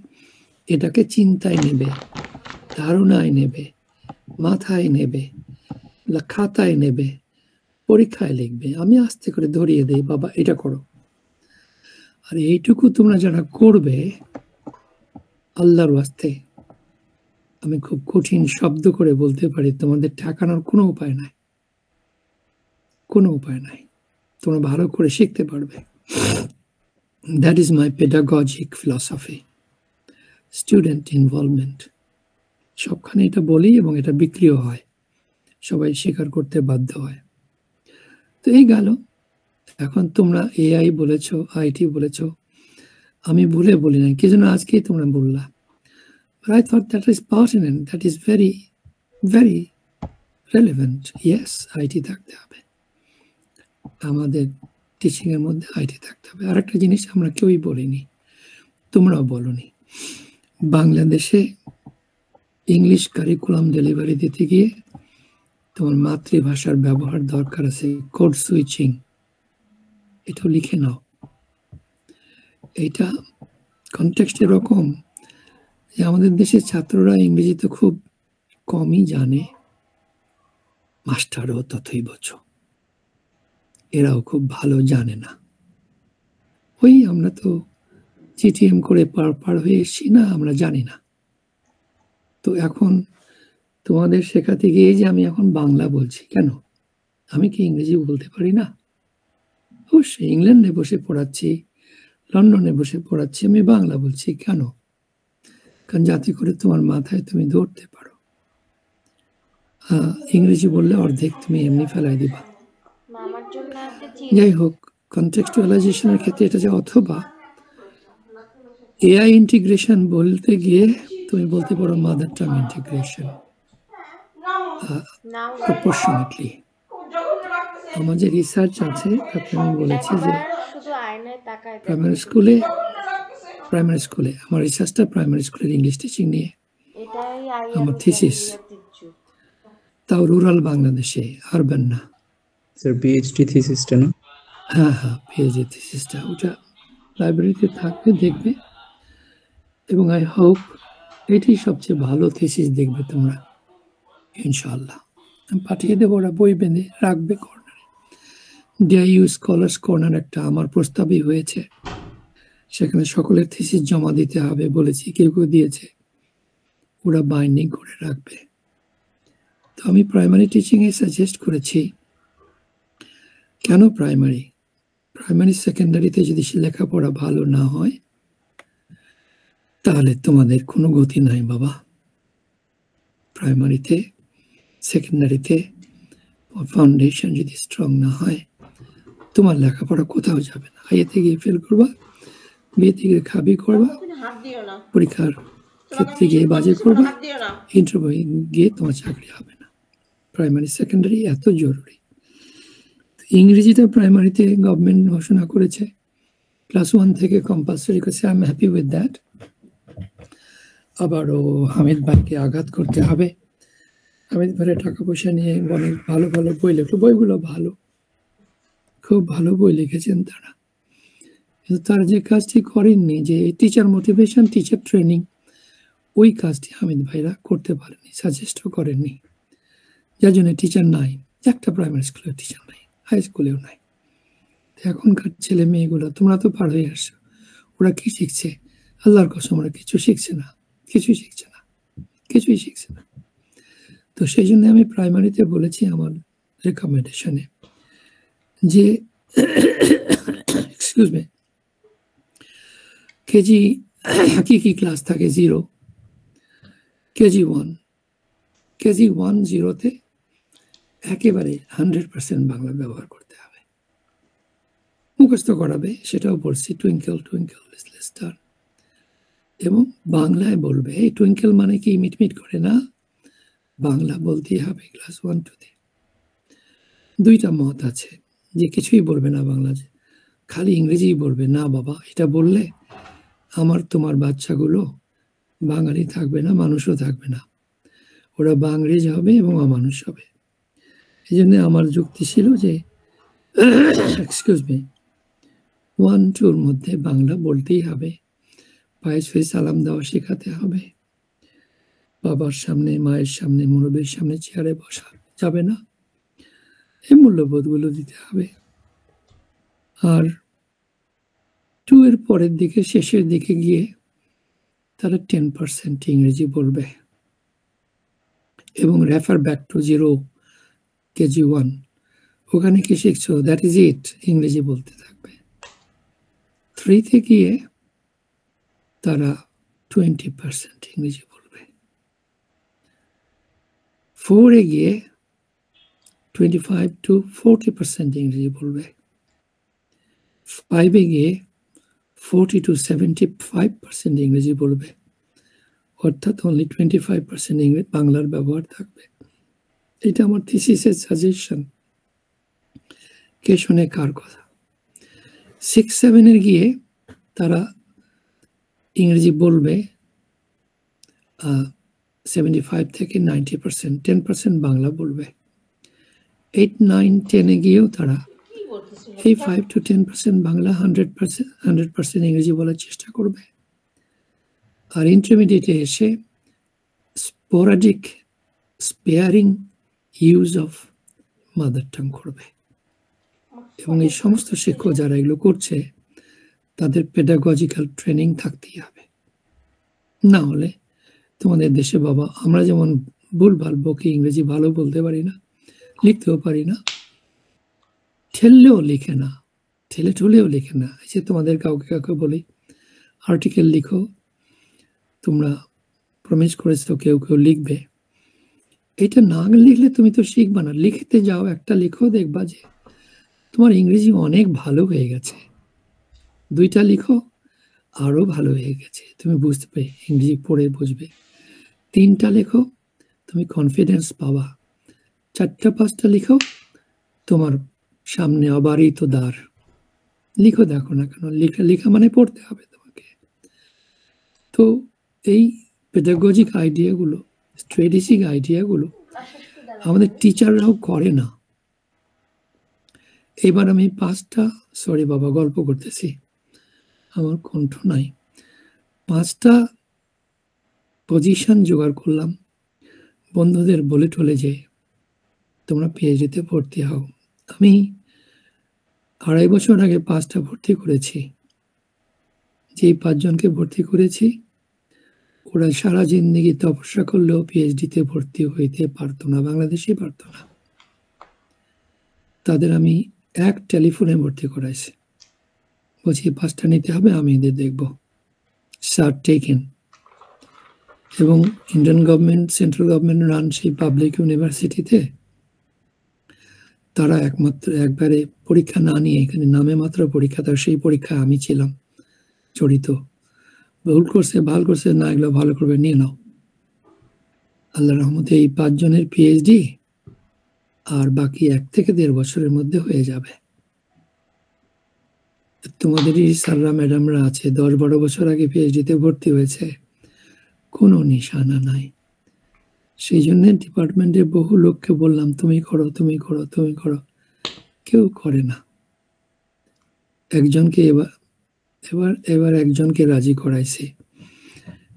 এটাকে চিন্তায় নেবে, ধারণায় নেবে, মাথায় নেবে, খাতায় নেবে, পরীক্ষায় লিখবে, আমি আস্তে করে ধরিয়ে দেই, বাবা এটা করো। আর এইটুকু তোমরা যারা করবে, আল্লাহর ওয়াস্তে আমি খুব কঠিন শব্দ করে বলতে পারি, তোমাদের ঠেকানোর কোনো উপায় নাই, কোনো উপায় নাই। তোমরা ভালো করে শিখতে পারবে। That is my pedagogic philosophy, student involvement. সবখানে এটা বলি এবং এটা বিক্রিও হয়, সবাই স্বীকার করতে বাধ্য হয়। তো এই গেল। এখন তোমরা এআই বলেছো, আইটি বলেছো, আমি ভুলে বলি না, কি জন্য আজকেই তোমরা বললা। But I thought that is pertinent, that is very, very relevant. Yes, IT থাকতে হবে, আমাদের টিচিং এর মধ্যে আইটি থাকতে হবে। আর একটা জিনিস আমরা কেউই বলিনি, তোমরাও বলনি, বাংলাদেশে ইংলিশ কারিকুলাম ডেলিভারি দিতে গিয়ে তোমার মাতৃভাষার ব্যবহার দরকার আছে, কোড সুইচিং, এটা লিখে নাও। এটা কনটেক্সট এরকম যে আমাদের দেশের ছাত্ররা ইংরেজি তো খুব কমই জানে, মাস্টারও ততই বোঝো, এরাও খুব ভালো জানে না। ওই আমরা তো জিটিএম করে পার হয়ে এসছি না, আমরা জানি না। তো এখন তোমাদের শেখাতে গিয়ে যে আমি এখন বাংলা বলছি, কেন? আমি কি ইংরেজি বলতে পারি না? অবশ্যই ইংল্যান্ডে বসে পড়াচ্ছি, লন্ডনে বসে পড়াচ্ছি, আমি বাংলা বলছি, কেন? কারণ যাতে করে তোমার মাথায় তুমি ধরতে পারো। ইংরেজি বললে অর্ধেক তুমি এমনি ফেলাই দিবা। আমার জন্য একটা যাই হোক, কনটেক্সচুয়ালাইজেশনের ক্ষেত্রে এটা যে অথবা এআই ইন্টিগ্রেশন বলতে গিয়ে তুমি বলতে পারো মাদার টাং ইন্টিগ্রেশন প্রপোর্শনেটলি। আমার যে রিসার্চ আছে তাতে আমি বলেছি যে শুধু আয়নায় তাকায় প্রাইমারি স্কুলে আমার রিসার্চটা প্রাইমারি স্কুলের ইংলিশ টিচিং নিয়ে, এটাই আমার থিসিস। তাও রুরাল বাংলাদেশে, আরবান না। স্যার পিএইচডি থিসিসটা না? হ্যাঁ পিএইচডি থিসিসটা, ওটা লাইব্রেরিতে থাকবে, দেখবে। এবং আই হোপ এটাই সবচেয়ে ভালো থিসিস দেখবে তোমরা, ইনশাআল্লাহ। আমি পাঠিয়ে দেবো, ওরা বই বেঁধে রাখবে কর্নারে। ডিআইইউ স্কলার্স কর্নার একটা আমার প্রস্তাবই হয়েছে, সেখানে সকলের থিসিস জমা দিতে হবে বলেছি, কেউ দিয়েছে, ওরা বাইন্ডিং করে রাখবে। তো আমি প্রাইমারি টিচিংয়ে সাজেস্ট করেছি, কেন প্রাইমারি সেকেন্ডারিতে যদি লেখাপড়া ভালো না হয় তাহলে তোমাদের কোনো গতি নাই বাবা। প্রাইমারিতে সেকেন্ডারিতে ফাউন্ডেশন যদি স্ট্রং না হয় তোমার লেখাপড়া কোথাও যাবে না। আইএতে গিয়ে ফেল করবা, বিয়েতে গিয়ে খাবি করবা, পরীক্ষার ক্ষেত্রে গিয়ে বাজে করবা, ইন্টারভিউ গিয়ে তোমার চাকরি হবে না। প্রাইমারি সেকেন্ডারি এত জরুরি। ইংরেজিটা প্রাইমারিতে গভর্নমেন্ট ঘোষণা করেছে, ক্লাস 1 থেকে কম্পালসারি করেছে। I am happy with that. আবারও হামিদ ভাইকে আঘাত করতে হবে। হামিদ ভাইয়ের টাকা পয়সা নিয়ে অনেক ভালো ভালো বই লেখলো, বইগুলো ভালো, খুব ভালো বই লিখেছেন তারা, কিন্তু তারা যে কাজটি করেননি, যে টিচার মোটিভেশন, টিচার ট্রেনিং, ওই কাজটি হামিদ ভাইরা করতে পারেনি, সাজেস্টও করেননি, যার জন্য টিচার নাই। একটা প্রাইমারি স্কুলের টিচার নাই, হাই স্কুলেও নাই। এখনকার ছেলে মেয়েগুলো, তোমরা তো পার হয়ে আসছো, ওরা কি শিখছে? আল্লাহর কসম ওরা কিছু শিখছে না, কিছুই শিখছে না, কিছুই শিখছে না। তো সেই জন্য আমি প্রাইমারিতে বলেছি আমার রেকমেন্ডেশনে যে এক্সকিউজ মি, কেজি কি ক্লাস থাকে? 0, কেজি 1 0তে একেবারে 100% বাংলা ব্যবহার করতে হবে, মুখস্থ করাবে, সেটাও পড়ছি, টুইঙ্কেল টুইঙ্কেল লিটল স্টার, এবং বাংলায় বলবে। এই টুইঙ্কেল মানে কি মিটমিট করে না, বাংলা বলতেই হবে ক্লাস 1-2তে। দুইটা মত আছে যে কিছুই বলবে না বাংলা, খালি ইংরেজিই বলবে। না বাবা, এটা বললে আমার তোমার বাচ্চাগুলো বাঙালি থাকবে না, মানুষও থাকবে না, ওরা বাংরেজ হবে এবং অমানুষ হবে। এই জন্য আমার যুক্তি ছিল যে এক্সকিউজ মি, 1-2-র মধ্যে বাংলা বলতেই হবে, পায়ে ছুঁয়ে সালাম দেওয়া শেখাতে হবে, বাবার সামনে, মায়ের সামনে, মুরব্বীর সামনে চেয়ারে বসা যাবে না, এই মূল্যবোধগুলো দিতে হবে। আর 2 এর পরের দিকে, শেষের দিকে গিয়ে তারা 10% ইংরেজি বলবে এবং রেফার ব্যাক টু 0 কেজি 1, ওখানে কি শিখছো, দ্যাট ইজ ইট, ইংরেজি বলতে থাকবে। 3তে গিয়ে তারা 20% ইংরেজি বলবে, 4-এ গিয়ে 25-40% ইংরেজি বলবে, 5-এ গিয়ে 40-75% ইংরেজি বলবে, অর্থাৎ অনলি 25% বাংলার ব্যবহার থাকবে। এটা আমার থিসিসের সাজেশন। কে শুনে কার কথা? 6-7-এর গিয়ে তারা ইংরেজি বলবে 75-90%, 10% বাংলা বলবে। 8-9-10-এ গিয়েও তারা এই 5-10% বাংলা, 100% ইংরেজি বলার চেষ্টা করবে। আর ইন্টারমিডিয়েটে এসে sporadic sparing use of mother tongue করবে। এবং এই সমস্ত শিক্ষক যারা এগুলো করছে তাদের পেডাগজিক্যাল ট্রেনিং থাকতেই হবে, না হলে তোমাদের দেশে বাবা আমরা যেমন ভুলভাল বকি, ইংরেজি ভালো বলতে পারি না, লিখতেও পারি না, ঠেললেও লিখে না, ঠেলে ঠুলেও লিখে না। এই যে তোমাদের কাউকে বলি আর্টিকেল লিখো, তোমরা প্রমিস করেছো কেউ লিখবে, এটা না লিখলে তুমি তো শিখবা না। লিখতে যাও, একটা লিখো, দেখবা যে তোমার ইংরেজি অনেক ভালো হয়ে গেছে। 2টা লিখো, আরো ভালো হয়ে গেছে, তুমি বুঝতে পারবে, ইংরেজি পড়ে বুঝবে। 3টা লেখো, তুমি কনফিডেন্স পাবা। 4টা-5টা লিখো, তোমার সামনে অবারিত দ্বার। লিখো, দেখো না কেন, লেখা মানে পড়তে হবে তোমাকে। তো এই পেডাগজিক আইডিয়াগুলো, স্ট্র্যাটেজিক আইডিয়াগুলো আমাদের টিচাররাও করে না। এবার আমি 5টা, সরি বাবা গল্প করতেছি, আমার কণ্ঠ নাই, 5টা পজিশন জোগাড় করলাম, বন্ধুদের বলে টলে যে তোমরা পিএইচডিতে ভর্তি হও। আমি 2.5 বছর আগে 5টা ভর্তি করেছি। যেই 5 জনকে ভর্তি করেছি ওরা সারা জিন্দেগি তপস্যা করলেও পিএইচডিতে ভর্তি হইতে পারতো না, বাংলাদেশে পারতো না। তাদের আমি এক টেলিফোনে ভর্তি করাইছি, বলছি 5টা নিতে হবে, আমি এদের দেখব। Sir taken. এবং Indian government, central government run সেই পাবলিক ইউনিভার্সিটিতে তারা একবারে পরীক্ষা না নিয়ে, এখানে নামে মাত্র পরীক্ষা, তার সেই পরীক্ষায় আমি ছিলাম জড়িত। ভুল করছে, ভালো করছে, না এগুলো ভালো করবে, নিয়ে নাও। আল্লাহ রহমতে এই 5 জনের পিএইচডি আর বাকি 1 থেকে 1.5 বছরের মধ্যে হয়ে যাবে। তোমাদেরই স্যাররা ম্যাডামরা আছে 10-12 বছর আগে পিএইচডিতে ভর্তি হয়েছে, কোনো নিশানা নাই। সেই জন্য ডিপার্টমেন্টের বহু লোককে বললাম তুমি করো, তুমি করো, তুমি করো, কেউ করে না। একজনকে এবার একজনকে রাজি করাইছি,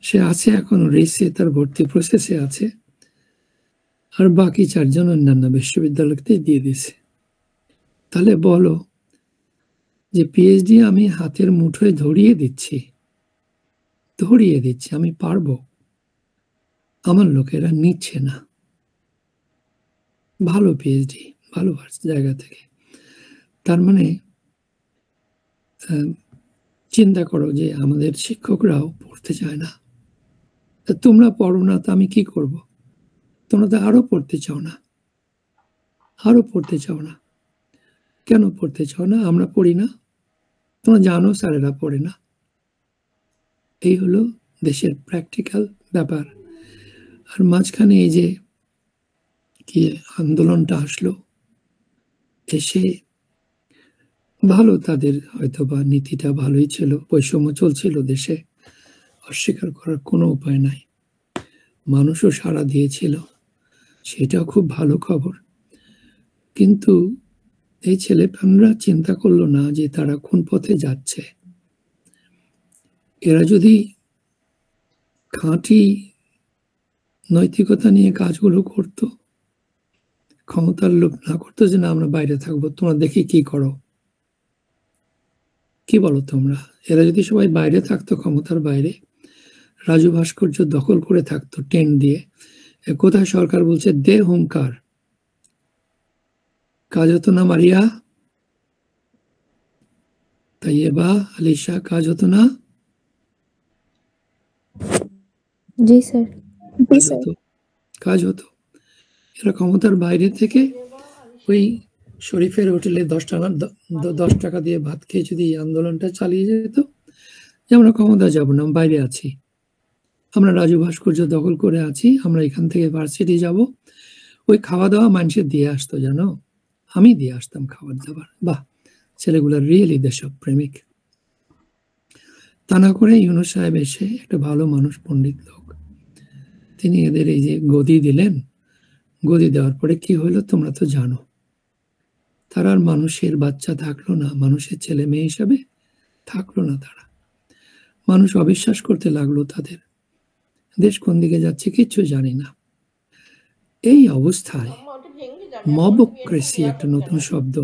সে আছে এখন রেসে, তার ভর্তি প্রসেসে আছে, আর বাকি 4 জন অন্যান্য বিশ্ববিদ্যালয়তে দিয়ে দিছে। তাহলে বলো যে পিএইচডি আমি হাতের মুঠোয় ধরিয়ে দিচ্ছি, আমি পারবো, আমার লোকেরা নিচ্ছে না। ভালো পিএইচডি, ভালো জায়গা থেকে। তার মানে চিন্তা করো যে আমাদের শিক্ষকরাও পড়তে চায় না। তা তোমরা পড়ো না, তা আমি কি করব? তোমরা তো আরো পড়তে চাও না, কেন পড়তে চাও না? আমরা পড়ি না? তোমরা জানো স্যারেরা পড়ে না। এই হলো দেশের প্র্যাকটিক্যাল ব্যাপার। আর মাঝখানে এই যে কি আন্দোলনটা আসলো, এসে ভালো, তাদের হয়তো বা নীতিটা ভালোই ছিল, বৈষম্য চলছিল দেশে, অস্বীকার করার কোনো উপায় নাই। মানুষও সাড়া দিয়েছিল, সেটাও খুব ভালো খবর। কিন্তু এই ছেলেপেলেরা চিন্তা করলো না যে তারা কোন পথে যাচ্ছে। এরা যদি খাঁটি নৈতিকতা নিয়ে কাজগুলো করত, ক্ষমতার লোভ না করতো যে না আমরা বাইরে থাকবো, তোমরা দেখি কি করো, কি বলো তোমরা? এরা যদি সবাই বাইরে থাকতো, ক্ষমতার বাইরে, রাজু ভাস্কর্য দখল করে থাকতো টেন্ট দিয়ে, কোথায় সরকার বলছে দে হুঙ্কার, কাজ হতো না মারিয়া, তাইয়েবা, আলিশা, কাজ হতো না? জি স্যার। কাজ হতো। এরা ক্ষমতার বাইরে থেকে ওই শরীফের হোটেলে 10 টাকা দিয়ে ভাত খেয়ে যদি আন্দোলনটা চালিয়ে যেত যে আমরা ক্ষমতা যাব না, বাইরে আছি, আমরা রাজু ভাস্কর্য দখল করে আছি, আমরা এখান থেকে ভার্সিটি যাব, ওই খাওয়া দাওয়া মানুষের দিয়ে আসতো, জানো, আমি দিয়ে আসতাম খাবার দাবার। বাহ, ছেলেগুলো রিয়েলি দেশপ্রেমিক। তা না করে ইউনূস সাহেব এসে, একটা ভালো মানুষ, পণ্ডিত লোক, তিনি এদের এই যে গদি দিলেন। গদি দেওয়ার পরে কি হলো তোমরা তো জানো। তারা আর মানুষের বাচ্চা থাকলো না, মানুষের ছেলে মেয়ে হিসাবে থাকলো না তারা। মানুষ অবিশ্বাস করতে লাগলো তাদের। দেশ কোন দিকে যাচ্ছে কিচ্ছু জানি না। এই অবস্থায় মবক্রেসি, একটা নতুন শব্দ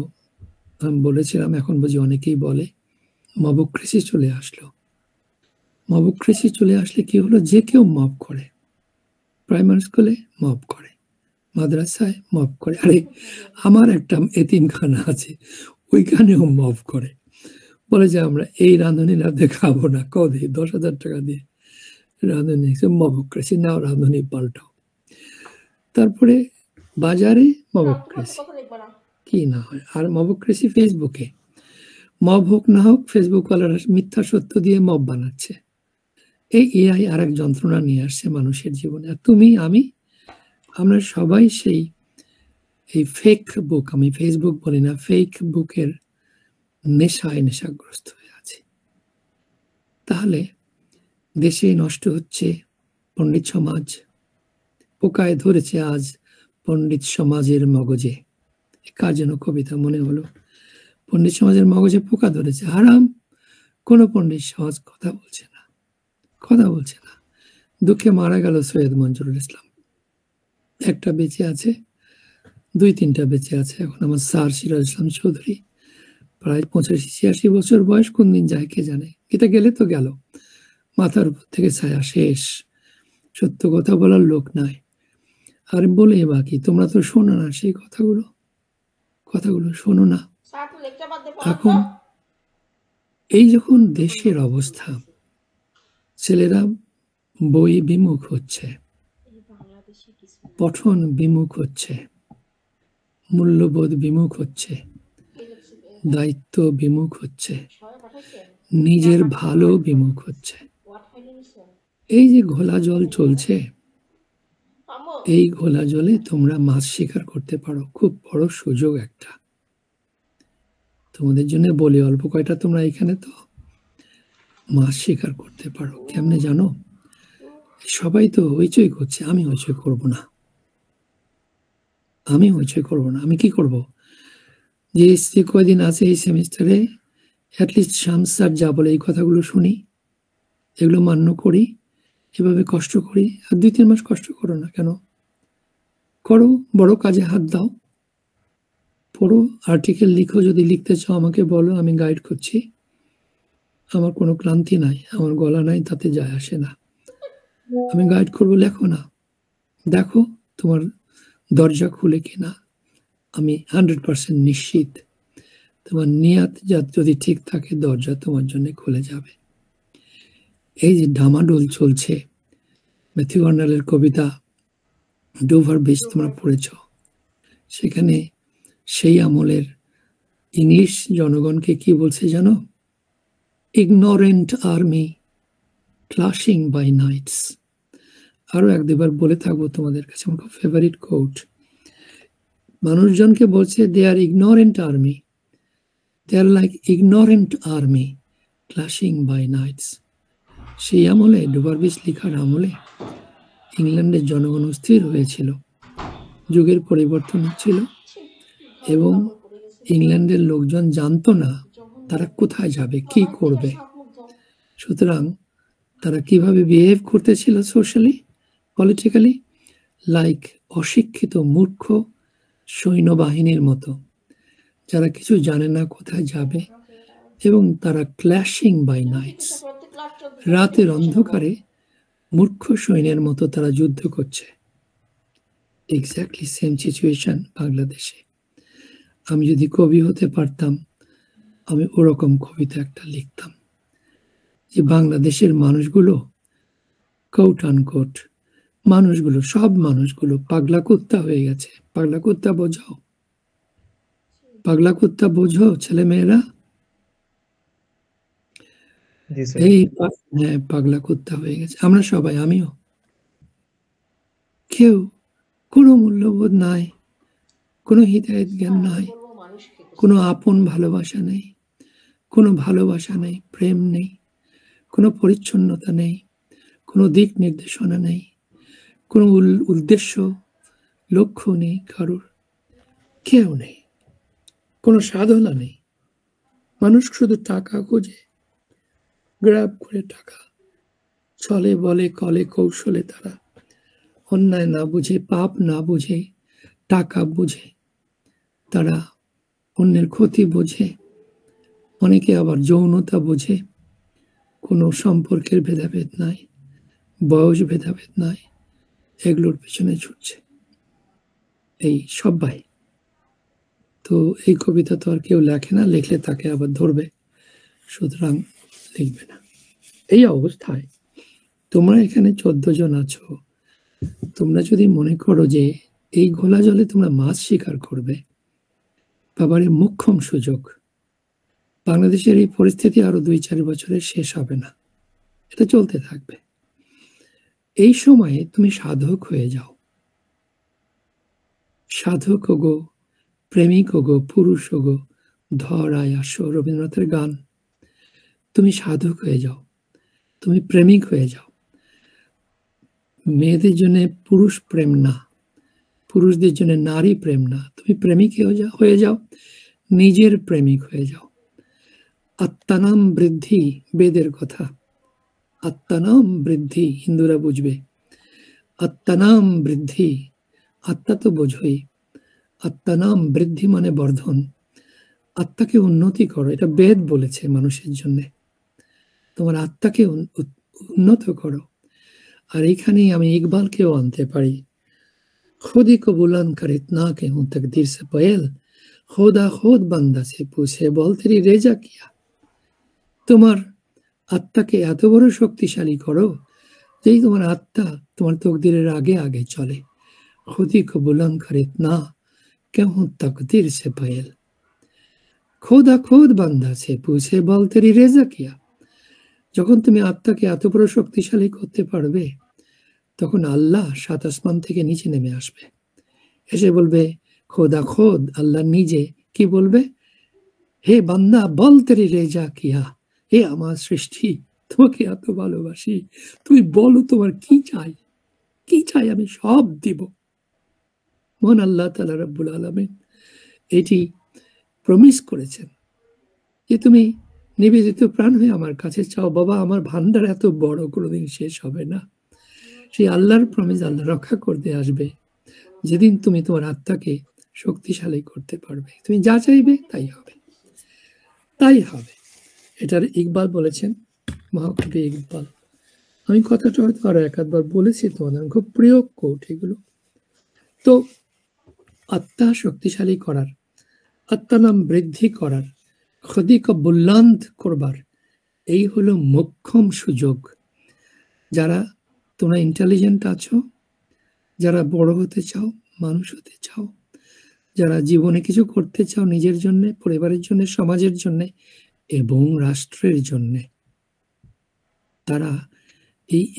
আমি বলেছিলাম, এখন বুঝি অনেকেই বলে, মবক্রেসি চলে আসলো। মবক্রেসি চলে আসলে কি হলো, যে কেউ মব করে, প্রাইমারি স্কুলে মব করে, মাদ্রাসায় মব করে। আরে আমার একটা এতিমখানা আছে, ওইখানেও মব করে, বলে যে আমরা এই রাঁধুনি রাতে খাবো না, কদে 10,000 টাকা দিয়ে রাঁধুনি, মবক্রেসি, নাও রাঁধুনি পাল্টাও। তারপরে বাজারে মবক্রেসি, কি না হয়। আর মবক্রেসি ফেসবুকে, মব হোক না হোক, ফেসবুকওয়ালারা মিথ্যা সত্য দিয়ে মব বানাচ্ছে। এই এআই আর এক যন্ত্রণা নিয়ে আসছে মানুষের জীবনে। আর তুমি, আমি, আমরা সবাই সেই এই ফেক বুক, আমি ফেসবুক বলি না, ফেক বুকের নেশাগ্রস্ত হয়ে আছে। তাহলে দেশে নষ্ট হচ্ছে পণ্ডিত সমাজ, পোকায় ধরেছে আজ পণ্ডিত সমাজের মগজে। কার যেন কবিতা মনে হলো, পণ্ডিত সমাজের মগজে পোকা ধরেছে। হারাম, কোনো পণ্ডিত সমাজ কথা বলছে না। দুঃখে মারা গেল সৈয়দ মঞ্জুরুল ইসলাম, একটা বেঁচে আছে, 2-3টা বেঁচে আছে এখন। আমার স্যার সিরাজ ইসলাম চৌধুরী, প্রায় 85-86 বছর বয়স, কোন দিন যায় কে জানে। এটা গেলে তো গেল, মাথার উপর থেকে ছায়া, শেষ। সত্য কথা বলার লোক নাই। আর বলে বাকি, তোমরা তো শোনো না সেই কথাগুলো শোনো না। এখন এই যখন দেশের অবস্থা, ছেলেরা বই বিমুখ হচ্ছে, পঠন বিমুখ হচ্ছে, মূল্যবোধ বিমুখ হচ্ছে, দায়িত্ব বিমুখ হচ্ছে, নিজের ভালো বিমুখ হচ্ছে। এই যে ঘোলা জল চলছে, এই ঘোলা জলে তোমরা মাছ শিকার করতে পারো, খুব বড় সুযোগ একটা তোমাদের জন্য। বলি অল্প কয়টা, তোমরা এখানে তো মাছ শিকার করতে পারো। কেমনে জানো? সবাই তো হইচই করছে, আমি হইচই করব না। আমি কি করব? যে কয়দিন আছে এই সেমিস্টারে, অ্যাটলিস্ট শামস স্যার যা বলে এই কথাগুলো শুনি, এগুলো মান্য করি, এভাবে কষ্ট করি। আর 2-3 মাস কষ্ট করো না কেন? করো, বড় কাজে হাত দাও, পড়ো, আর্টিকেল লিখো, যদি লিখতে চাও আমাকে বলো, আমি গাইড করছি। আমার কোনো ক্লান্তি নাই, আমার গলা নাই, তাতে যায় আসে না। আমি গাইড করবো, লেখো না, দেখো তোমার দরজা খুলে কিনা। আমি 100% নিশ্চিত তোমার নিয়াত যদি ঠিক থাকে, দরজা তোমার জন্য খুলে যাবে। এই যে ডামাডোল চলছে, ম্যাথিউ আর্নল্ডের কবিতা ডোভার ব্রিজ তোমরা পড়েছ, সেখানে সেই আমলের ইংলিশ জনগণকে কি বলছে জানো? Ignorant army clashing by nights. আরো এক দুবার বলে থাকবো তোমাদের কাছে, আমার খুব ফেভারিট কোট। মানুষজনকে বলছে they are ignorant army, they are like ignorant army clashing by nights. সেই আমলে, ডোভার ব্রিজ লিখার আমলে ইংল্যান্ডের জনগণ অস্থির হয়েছিল, যুগের পরিবর্তন হচ্ছিল এবং ইংল্যান্ডের লোকজন জানতো না তারা কোথায় যাবে, কি করবে। সুতরাং তারা কিভাবে বিহেভ করতেছিল সোশ্যালি, পলিটিক্যালি, লাইক অশিক্ষিত মূর্খ সৈন্যবাহিনীর মতো, যারা কিছু জানে না কোথায় যাবে, এবং তারা ক্ল্যাশিং বাই নাইটস, রাতের অন্ধকারে মূর্খ সৈন্যের মতো তারা যুদ্ধ করছে। এক্স্যাক্টলি সেম সিচুয়েশন বাংলাদেশে। আমি যদি কবি হতে পারতাম, আমি ওরকম কবিতা একটা লিখতাম, যে বাংলাদেশের মানুষগুলো, কোট আনকোট মানুষগুলো, সব মানুষগুলো পাগলা কুত্তা হয়ে গেছে। পাগলা কুত্তা বোঝাও, পাগলা কুত্তা বোঝো ছেলে মেয়েরা? জি স্যার। এই হ্যাঁ, পাগলা কুত্তা হয়ে গেছে আমরা সবাই, আমিও। কেউ কোনো মূল্যবোধ নাই, কোনো হিতাহিত জ্ঞান নাই, কোনো আপন ভালোবাসা নেই, কোনো ভালোবাসা নেই, প্রেম নেই, কোনো পরিচ্ছন্নতা নেই, কোনো দিক নির্দেশনা নেই, কোনো উদ্দেশ্য লক্ষ্য নেই কারোর, কেউ নেই, কোনো সাধনা নেই। মানুষ শুধু টাকা খোঁজে, গ্র্যাব করে টাকা, ছলে বলে কলে কৌশলে তারা অন্যায় না বুঝে, পাপ না বুঝে, টাকা বুঝে, তারা অন্যের ক্ষতি বোঝে, অনেকে আবার যৌনতা বোঝে। কোনো সম্পর্কের ভেদাভেদ নাই, বয়স ভেদাভেদ নাই, এগুলোর পেছনে ছুটছে এই সবাই। তো এই কবিতা তো আর কেউ লেখে না, লিখলে তাকে আবার ধরবে, সুতরাং লিখবে না। এই অবস্থায় তোমরা এখানে 14 জন আছো, তোমরা যদি মনে করো যে এই ঘোলা জলে তোমরা মাছ শিকার করবে, বাবারে মোক্ষম সুযোগ। বাংলাদেশের এই পরিস্থিতি আরো 2-4 বছরে শেষ হবে না, এটা চলতে থাকবে। এই সময়ে তুমি সাধক হয়ে যাও, সাধক গো, প্রেমিক গো, পুরুষ গো, ধর আয় আসো, রবীন্দ্রনাথের গান। তুমি সাধক হয়ে যাও, তুমি প্রেমিক হয়ে যাও। মেয়েদের জন্য পুরুষ প্রেম না, পুরুষদের জন্য নারী প্রেম না, তুমি প্রেমিক হয়ে যাও, নিজের প্রেমিক হয়ে যাও। আত্মানাম বৃদ্ধি, বেদের কথা, আত্মানাম বৃদ্ধি, হিন্দুরা বুঝবে। আত্মানাম বৃদ্ধি, আত্মা তো বোঝই, আত্মানাম বৃদ্ধি মানে বর্ধন, আত্মাকে উন্নতি করো, এটা বেদ বলেছে মানুষের জন্য। তোমার আত্মাকে উন্নত করো। আর এখানেই আমি ইকবালকেও আনতে পারি, खुदी को बुलंद कर इतना के हूं तकदीर से पहल, खुदा खुद बंदा से पूछे बोल तेरी रेजा किया। তোমার আত্মাকে এত বড় শক্তিশালী করো যেই তোমার আত্মা তোমার তকদিরের আগে আগে চলে। खुदी को बुलंद कर इतना के हूं तकदीर से पहल, खुदा खुद बंदा से पूछे बोल तेरी रेजा किया। যখন তুমি আত্মাকে এত বড় শক্তিশালী করতে পারবে, তখন আল্লাহ 7 আসমান থেকে নিচে নেমে আসবে, এসে বলবে খোদা খোদ, আল্লাহ নিজে কি বলবে? হে বান্দা বল তেরি রেজা কিয়া, হে আমার সৃষ্টি তোমাকে এত ভালোবাসি, তুমি বলো তোমার কি চাই, কি চাই আমি সব দিব। মহান আল্লাহ তাআলা রাব্বুল আলামিন এটি প্রমিস করেছেন যে তুমি নিবেদিত প্রাণ হয়ে আমার কাছে চাও বাবা, আমার ভান্ডার এত বড়, কোনোদিন শেষ হবে না। সেই আল্লাহর প্রমিস আল্লাহ রক্ষা করতে আসবে যেদিন তুমি তোমার আত্মাকে শক্তিশালী করতে পারবে। তুমি যা চাইবে তাই হবে, তাই হবে। এটার ইকবাল বলেছেন, মহাকবি ইকবাল। আমি কথাটা হয়তো আরো একাধবার বলেছি তোমাদের, খুব প্রিয় কোট এগুলো। তো আত্মা শক্তিশালী করার, আত্মার নাম বৃদ্ধি করার, খদিকে বুলন্দ করবার, এই হলো মোক্ষম সুযোগ। যারা তোমরা ইন্টেলিজেন্ট আছো, যারা বড় হতে চাও, মানুষ হতে চাও, যারা জীবনে কিছু করতে চাও নিজের জন্য, পরিবারের জন্য, সমাজের জন্য এবং রাষ্ট্রের জন্য, তারা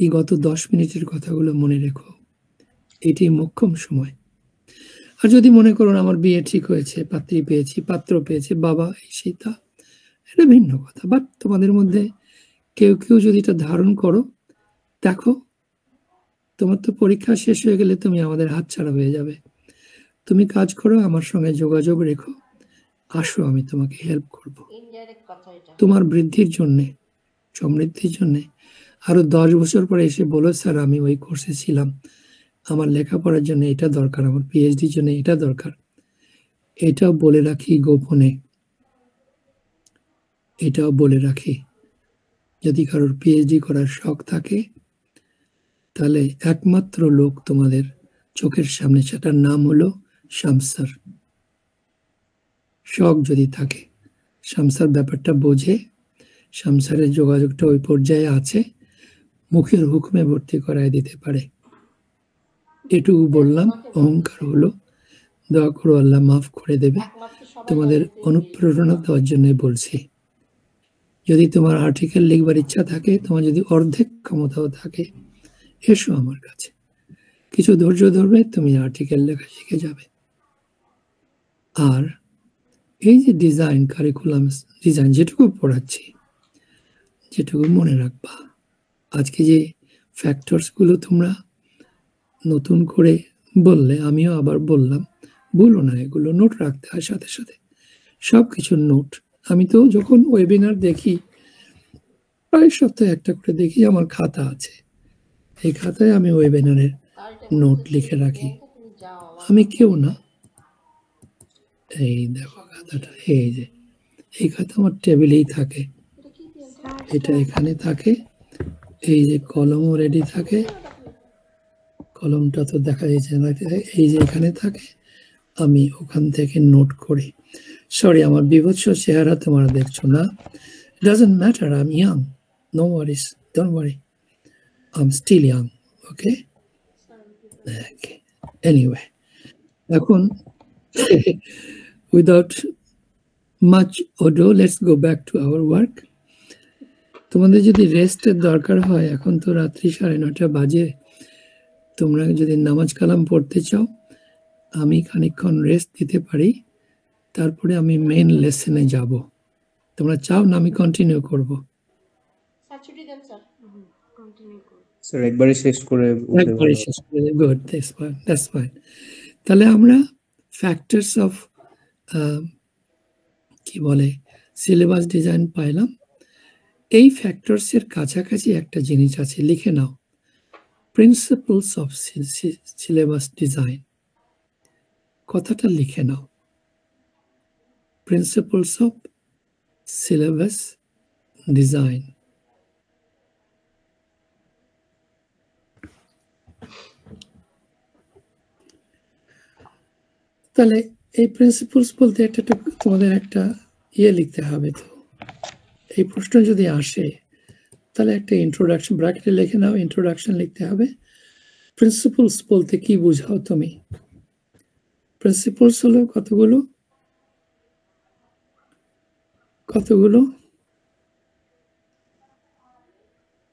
এই গত 10 মিনিটের কথাগুলো মনে রেখো। এটি মোক্ষম সময়। আর যদি মনে করো আমার বিয়ে ঠিক হয়েছে, পাত্রী পেয়েছি, পাত্র পেয়েছে, বাবা এই সেই তা, এটা ভিন্ন কথা। বাট তোমাদের মধ্যে কেউ কেউ যদি এটা ধারণ করো, দেখো তোমার তো পরীক্ষা শেষ হয়ে গেলে তুমি আমাদের হাতছাড়া হয়ে যাবে। তুমি কাজ করো, আমার সঙ্গে যোগাযোগ রেখো, আসো, আমি তোমাকে হেল্প করব ইনডাইরেক্ট কথা এটা। তোমার বৃদ্ধির জন্যে, সমৃদ্ধির জন্যে। আরো 10 বছর পরে এসে বলো, স্যার আমি ওই কোর্সে ছিলাম, আমার লেখাপড়ার জন্য এটা দরকার, আমার পিএইচডির জন্য এটা দরকার। এটাও বলে রাখি গোপনে, এটাও বলে রাখি, যদি কারোর পিএইচডি করার শখ থাকে, তাহলে একমাত্র লোক তোমাদের চোখের সামনে, সেটার নাম হলো শামসার। শখ যদি থাকে, শামসার ব্যাপারটা বোঝে, শামসারের যোগাযোগটা ওই পর্যায়ে আছে, মুখের হুকুমে ভর্তি করায় দিতে পারে। এটুকু বললাম, অহংকার হলো, দোয়া করো আল্লাহ মাফ করে দেবে। একমাত্র সবাই তোমাদের অনুপ্রেরণা দেওয়ার জন্য বলছি। যদি তোমার আর্টিকেল লিখবার ইচ্ছা থাকে, তোমার যদি অর্ধেক ক্ষমতাও থাকে, এসো আমার কাছে, কিছু ধৈর্য ধরবে, তুমি আর্টিকেল লেখা শিখে যাবে। আর এই যে ডিজাইন, কারিকুলাম ডিজাইন যেটুকু পড়াচ্ছি, যেটুকু মনে রাখবা, আজকে যে ফ্যাক্টরসগুলো তোমরা নতুন করে বললে, আমিও আবার বললাম, বলো না, এগুলো নোট রাখতে হয় সাথে সাথে, সব কিছুর নোট। আমি তো যখন ওয়েবিনার দেখি, প্রায় সপ্তাহে একটা করে দেখি, আমার খাতা আছে, এই খাতায় আমি ওয়েবিনারের নোট লিখে রাখি। তুমি যাও আমার আমি কেউ না, এই দেখো খাতাটা, এই যে এই খাতা আমার টেবিলেই থাকে, এটা এখানে থাকে, এই যে কলমও রেডি থাকে, কলমটা তো দেখা যাচ্ছে না, এই যে এখানে থাকে, আমি ওখান থেকে নোট করি। সরি, আমার বিভৎস চেহারা তোমরা দেখছো না, doesn't matter, I am young, no worries, don't worry, I am still young, okay. Anyway, এখন without much ado, let's go back to our work. তোমাদের যদি রেস্টের দরকার হয়, এখন তো রাত্রি 9:30 বাজে, তোমরা যদি নামাজ কালাম পড়তে চাও, আমি খানিকক্ষণ রেস্ট দিতে পারি, তারপরে আমি মেইন লেসনে যাব। তোমরা চাও না আমি কন্টিনিউ করব? স্যার ছুটি দেন স্যার। কন্টিনিউ করো। স্যার একবারে শেষ করে উঠলে একবারে ভালো। শেষ করে, গুড, দ্যাটস ফাইন। তাহলে আমরা ফ্যাক্টরস অফ কি বলে সিলেবাস ডিজাইন পাইলাম। এই ফ্যাক্টরসের কাছাকাছি একটা জিনিস আছে, লিখে নাও, প্রিন্সিপলস অফ সিলেবাস ডিজাইন। কথাটা লিখে নাও, প্রিন্সিপলস অফ সিলেবাস ডিজাইন। তাহলে এই প্রিন্সিপলস বলতে একটা তোমাদের একটা লিখতে হবে। তো এই প্রশ্ন যদি আসে, তাহলে একটা ইন্ট্রোডাকশন ব্র্যাকেটে লিখে নাও, ইন্ট্রোডাকশন লিখতে হবে। প্রিন্সিপলস বলতে কি বুঝাও তুমি? প্রিন্সিপলস হলো কতগুলো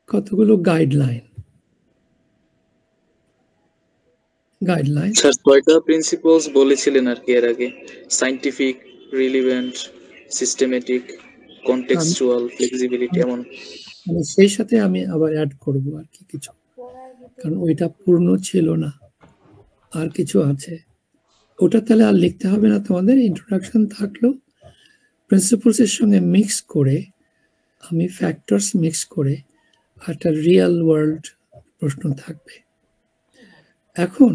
কতগুলো গাইডলাইন। স্যার 6টা প্রিন্সিপলস বলেছিলেন আর কি এর আগে, scientific, relevant, systematic, contextual, flexibility, এমন। মানে সেই সাথে আমি আবার অ্যাড করব আর কি কিছু, কারণ ওইটা পূর্ণ ছিল না, আর কিছু আছে। ওটা তাহলে আর লিখতে হবে না তোমাদের, ইন্ট্রোডাকশন থাকলো, প্রিন্সিপলস এর সঙ্গে মিক্স করে আমি ফ্যাক্টরস মিক্স করে একটা রিয়েল ওয়ার্ল্ড প্রশ্ন থাকবে। এখন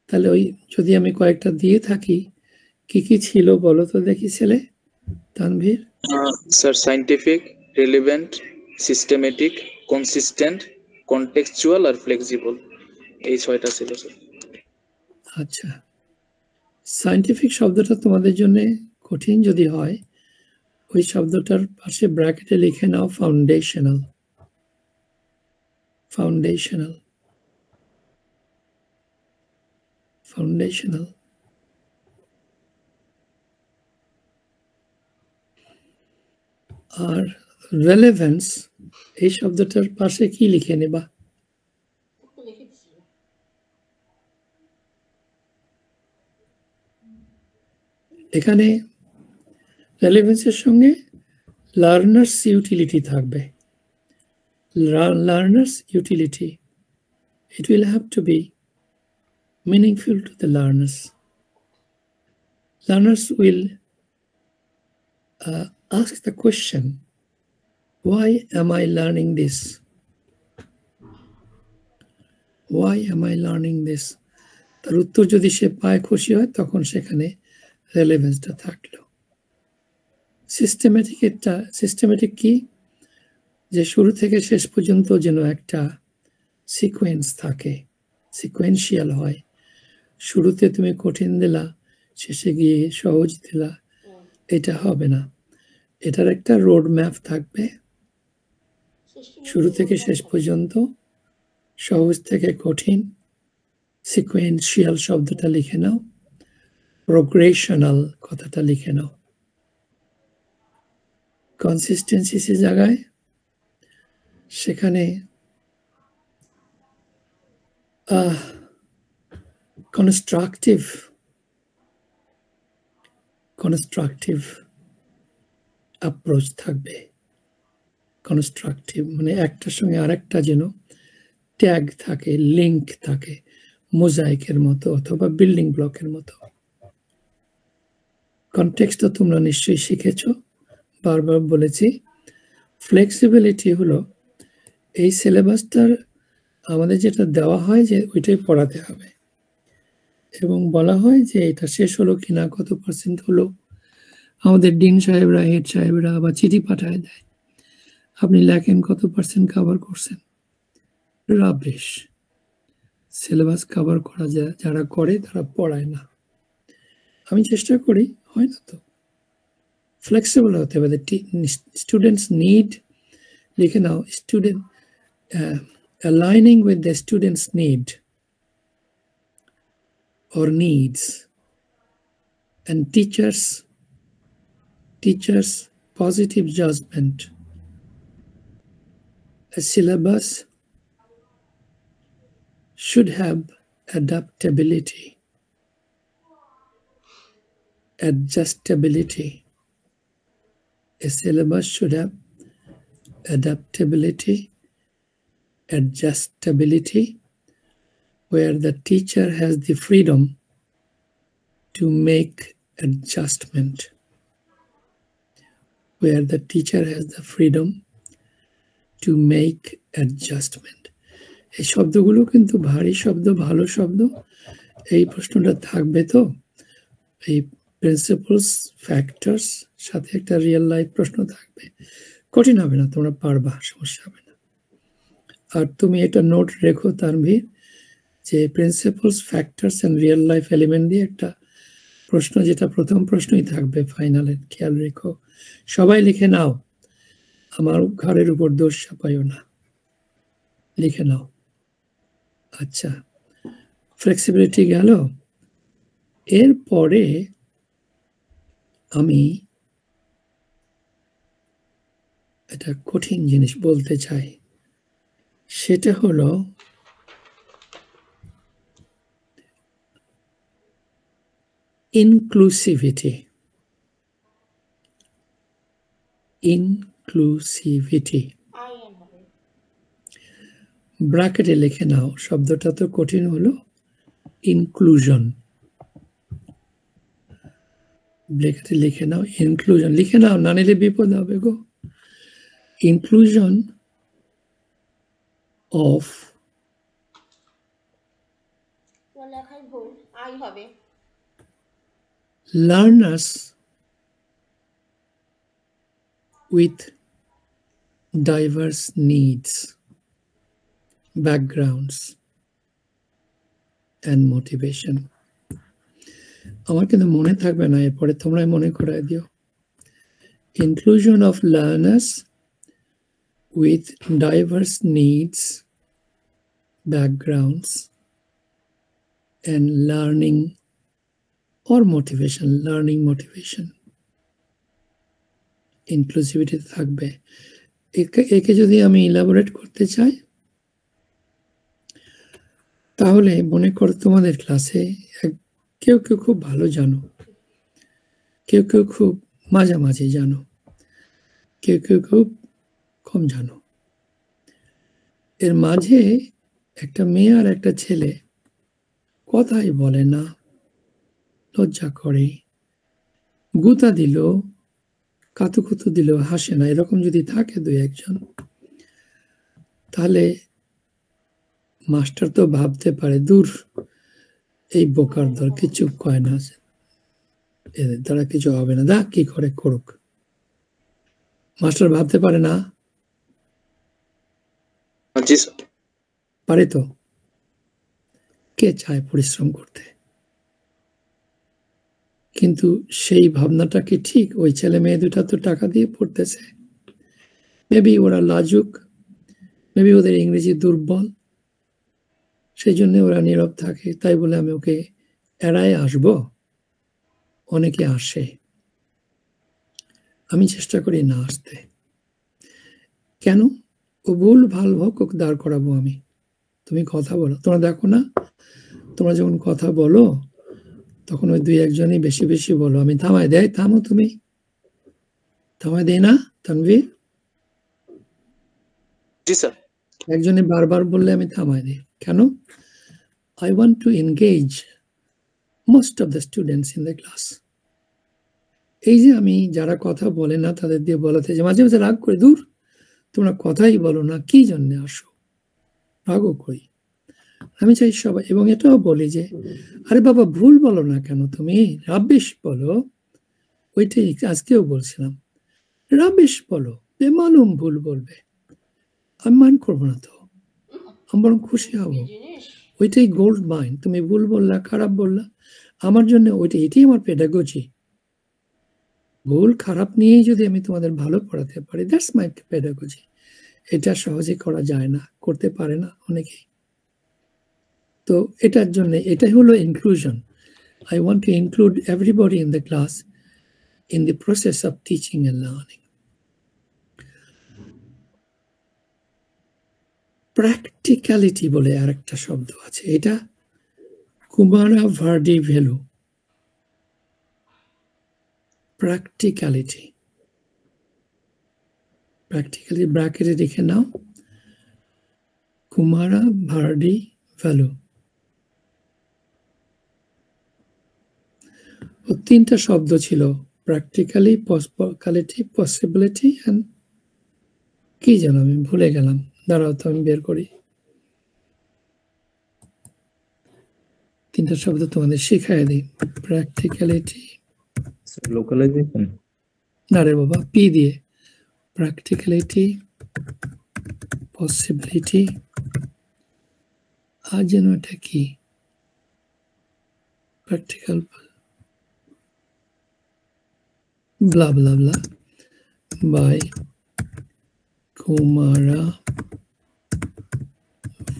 তাহলে ওই যদি আমি কয়েকটা দিয়ে থাকি কি কি ছিল বলো তো দেখি ছেলে Tanvir. Sir scientific, relevant, systematic, consistent, contextual আর ফ্লেক্সিবল, এই 6টা ছিল স্যার। আচ্ছা, সায়েন্টিফিক শব্দটা তোমাদের জন্য কঠিন যদি হয় ওই শব্দটার পাশে ব্র্যাকেটে লিখে নাও ফাউন্ডেশনাল। Foundational, foundational. আর রেলেভেন্স এই শব্দটার পাশে কি লিখে নেবা? লিখে দিছি। এখানে রেলেভেন্সের সঙ্গে লার্নার্স ইউটিলিটি থাকবে। Learners utility, it will have to be meaningful to the learners. Learners will ask the question, why am I learning this? Why am I learning this? তার উত্তর যদি সে পায় খুশি হয় তখন সেখানে রেলেভেন্সটা থাকলো। সিস্টেমেটিক কি? যে শুরু থেকে শেষ পর্যন্ত যেন একটা সিকোয়েন্স থাকে, সিকোয়েন্সিয়াল হয়। শুরুতে তুমি কঠিন দিলা, শেষে গিয়ে সহজ দিলা, এটা হবে না। এটার একটা রোড ম্যাপ থাকবে, শুরু থেকে শেষ পর্যন্ত সহজ থেকে কঠিন। সিকোয়েন্সিয়াল শব্দটা লিখে নাও, প্রোগ্রেশনাল কথাটা লিখে নাও। কনসিস্টেন্সি সে জায়গায় সেখানে কনস্ট্রাকটিভ অ্যাপ্রোচ থাকবে। কনস্ট্রাকটিভ মানে একটার সঙ্গে আরেকটা যেন ট্যাগ থাকে, লিঙ্ক থাকে, মোজাইকের মতো অথবা বিল্ডিং ব্লকের মতো। কনটেক্সট তো তোমরা নিশ্চয়ই শিখেছ, বারবার বলেছি। ফ্লেক্সিবিলিটি হলো এই সিলেবাসটার আমাদের যেটা দেওয়া হয় যে ওইটাই পড়াতে হবে এবং বলা হয় যে এটা শেষ হলো কিনা, কত পার্সেন্ট হলো। আমাদের ডিন সাহেবরা, হেড সাহেবরা আবার চিঠি পাঠায় দেয়, আপনি লেখেন কত পার্সেন্ট কভার করছেন। রাবিশ। সিলেবাস কভার করা যায়, যারা করে তারা পড়ায় না। আমি চেষ্টা করি, হয় না তো। ফ্লেক্সিবল হতে হবে। স্টুডেন্টস নিড লিখে নাও, student aligning with the students' need or needs, and teachers' positive judgment. A syllabus should have adaptability, adjustability. A syllabus should have adaptability, adjustability, where the teacher has the freedom to make adjustment. Where the teacher has the freedom to make adjustment. এই শব্দগুলো কিন্তু ভারী শব্দ, ভালো শব্দ। এই প্রশ্নটা থাকবে তো, এই প্রিন্সিপালস, ফ্যাক্টরস সাথে একটা রিয়েল লাইফ প্রশ্ন থাকবে। কঠিন হবে না, তোমরা পারবা, সমস্যা হবে না। আর তুমি এটা নোট রেখো তানভীর, যে principles, factors and real life element দিয়ে একটা প্রশ্ন, যেটা প্রথম প্রশ্নই থাকবে ফাইনালের, খেয়াল রেখো। সবাই লিখে নাও, আমার ঘরের উপর দোষ চাপাইও না, লিখে নাও। আচ্ছা, ফ্লেক্সিবিলিটি গেল। এরপরে আমি একটা কঠিন জিনিস বলতে চাই, সেটা হলো ইনক্লুসিভিটি। ইনক্লুসিভিটি ব্র্যাকেটে লিখে নাও, শব্দটা তো কঠিন হলো। ইনক্লুশন, ব্র্যাকেটে লিখে নাও, ইনক্লুশন লিখে নাও, না নিলে বিপদ হবে গো। ইনক্লুশন অফ লেখাই ভুল। আই হবে। learners with diverse needs, backgrounds, and motivation. আমার কিন্তু মনে থাকবে না, এরপরে তোমরাই মনে করায় দিও। Inclusion of learners with diverse needs, backgrounds, and learning or motivation, learning motivation. Inclusivity থাকবে। একে যদি আমি ইলাবোরেট করতে চাই, তাহলে মনে করো তোমাদের ক্লাসে কেউ কেউ খুব ভালো জানো, কেউ কেউ খুব মাঝামাঝি জানো, কেউ কেউ খুব কম জানো। এর মাঝে একটা মেয়ে আর একটা ছেলে কথাই বলে না, লজ্জা করে, গুতা দিল, কাতুকুতু দিল, হাসে না, এরকম যদি থাকে দুই একজন, তাহলে মাস্টার তো ভাবতে পারে, দূর এই বোকার দর কিছু কয় না, এদের দ্বারা কিছু হবে না, দা কি করে করুক। মাস্টার ভাবতে পারে না? জি স্যার। পারে তো? কে চায় পরিশ্রম করতে? কিন্তু সেই ভাবনাটা কি ঠিক? ওই ছেলে মেয়ে দুটা তো টাকা দিয়ে পড়তেছে, মেবি ওরা লাজুক, মেবি ওদের ইংরেজি দুর্বল, সেই জন্য ওরা নীরব থাকে, তাই বলে আমি ওকে এড়ায় আসবো? অনেকে আসে, আমি চেষ্টা করি না আসতে। কেন? ও ভুল ভাল হোক, ওকে দাঁড় করাবো আমি, তুমি কথা বলো। তোমরা দেখো না, তোমরা যখন কথা বলো তখন ওই দুই একজনই বেশি বেশি বলো, আমি থামাই দেয়, থামো তুমি, থামাই দেয় না তানভীর? জি স্যার। একজনে বারবার বললে আমি থামাই দিই। কেন? I want to engage most of the students in the class. এই যে আমি যারা কথা বলে না তাদের দিয়ে বলাতে যে মাঝে মাঝে রাগ করে, দূর তোমরা কথাই বলো না, কি জন্য আসো, রাগও করি। আমি চাই সবাই, এবং এটাও বলি যে আরে বাবা ভুল বলো না কেন, তুমি রাবিশ বলো। ওইটাই আজকেও বলছিলাম, রাবিশ বলো, বেমালুম ভুল বলবে, আমি মাইন্ড করবো না, তো আমি বরং খুশি হবো। ওইটাই গোল্ড মাইন। তুমি ভুল বললা, খারাপ বললা, আমার জন্য ওইটা, এটাই আমার পেডাগজি। ভুল খারাপ নিয়েই যদি আমি তোমাদের ভালো পড়াতে পারি, দ্যাটস মাই পেডাগজি। এটা সহজে করা যায় না, করতে পারে না অনেকেই। তো এটার জন্য এটাই হলো inclusion. I want to include everybody in the class in the process of teaching and learning. Practicality বলে আরেকটা শব্দ আছে, এটা Kumara Vardy value. Practicality, practically ব্র্যাকেটে লিখে নাও, কুমারা ভার্ডি ভ্যালু। ও তিনটা শব্দ ছিল, প্র্যাকটিক্যালি, পসিবিলিটি, পসিবিলিটি এন্ড কি যেন আমি ভুলে গেলাম, দাঁড়াও তো আমি বের করি। তিনটা শব্দ তোমাদের শিখাই দিই। প্র্যাকটিক্যালিটি, লোকালাইজেশন, না রে বাবা, পি দিয়ে, প্র্যাকটিক্যালিটি, পসিবিলিটি, আর যেন এটা কি, practical, blah blah blah by Kumara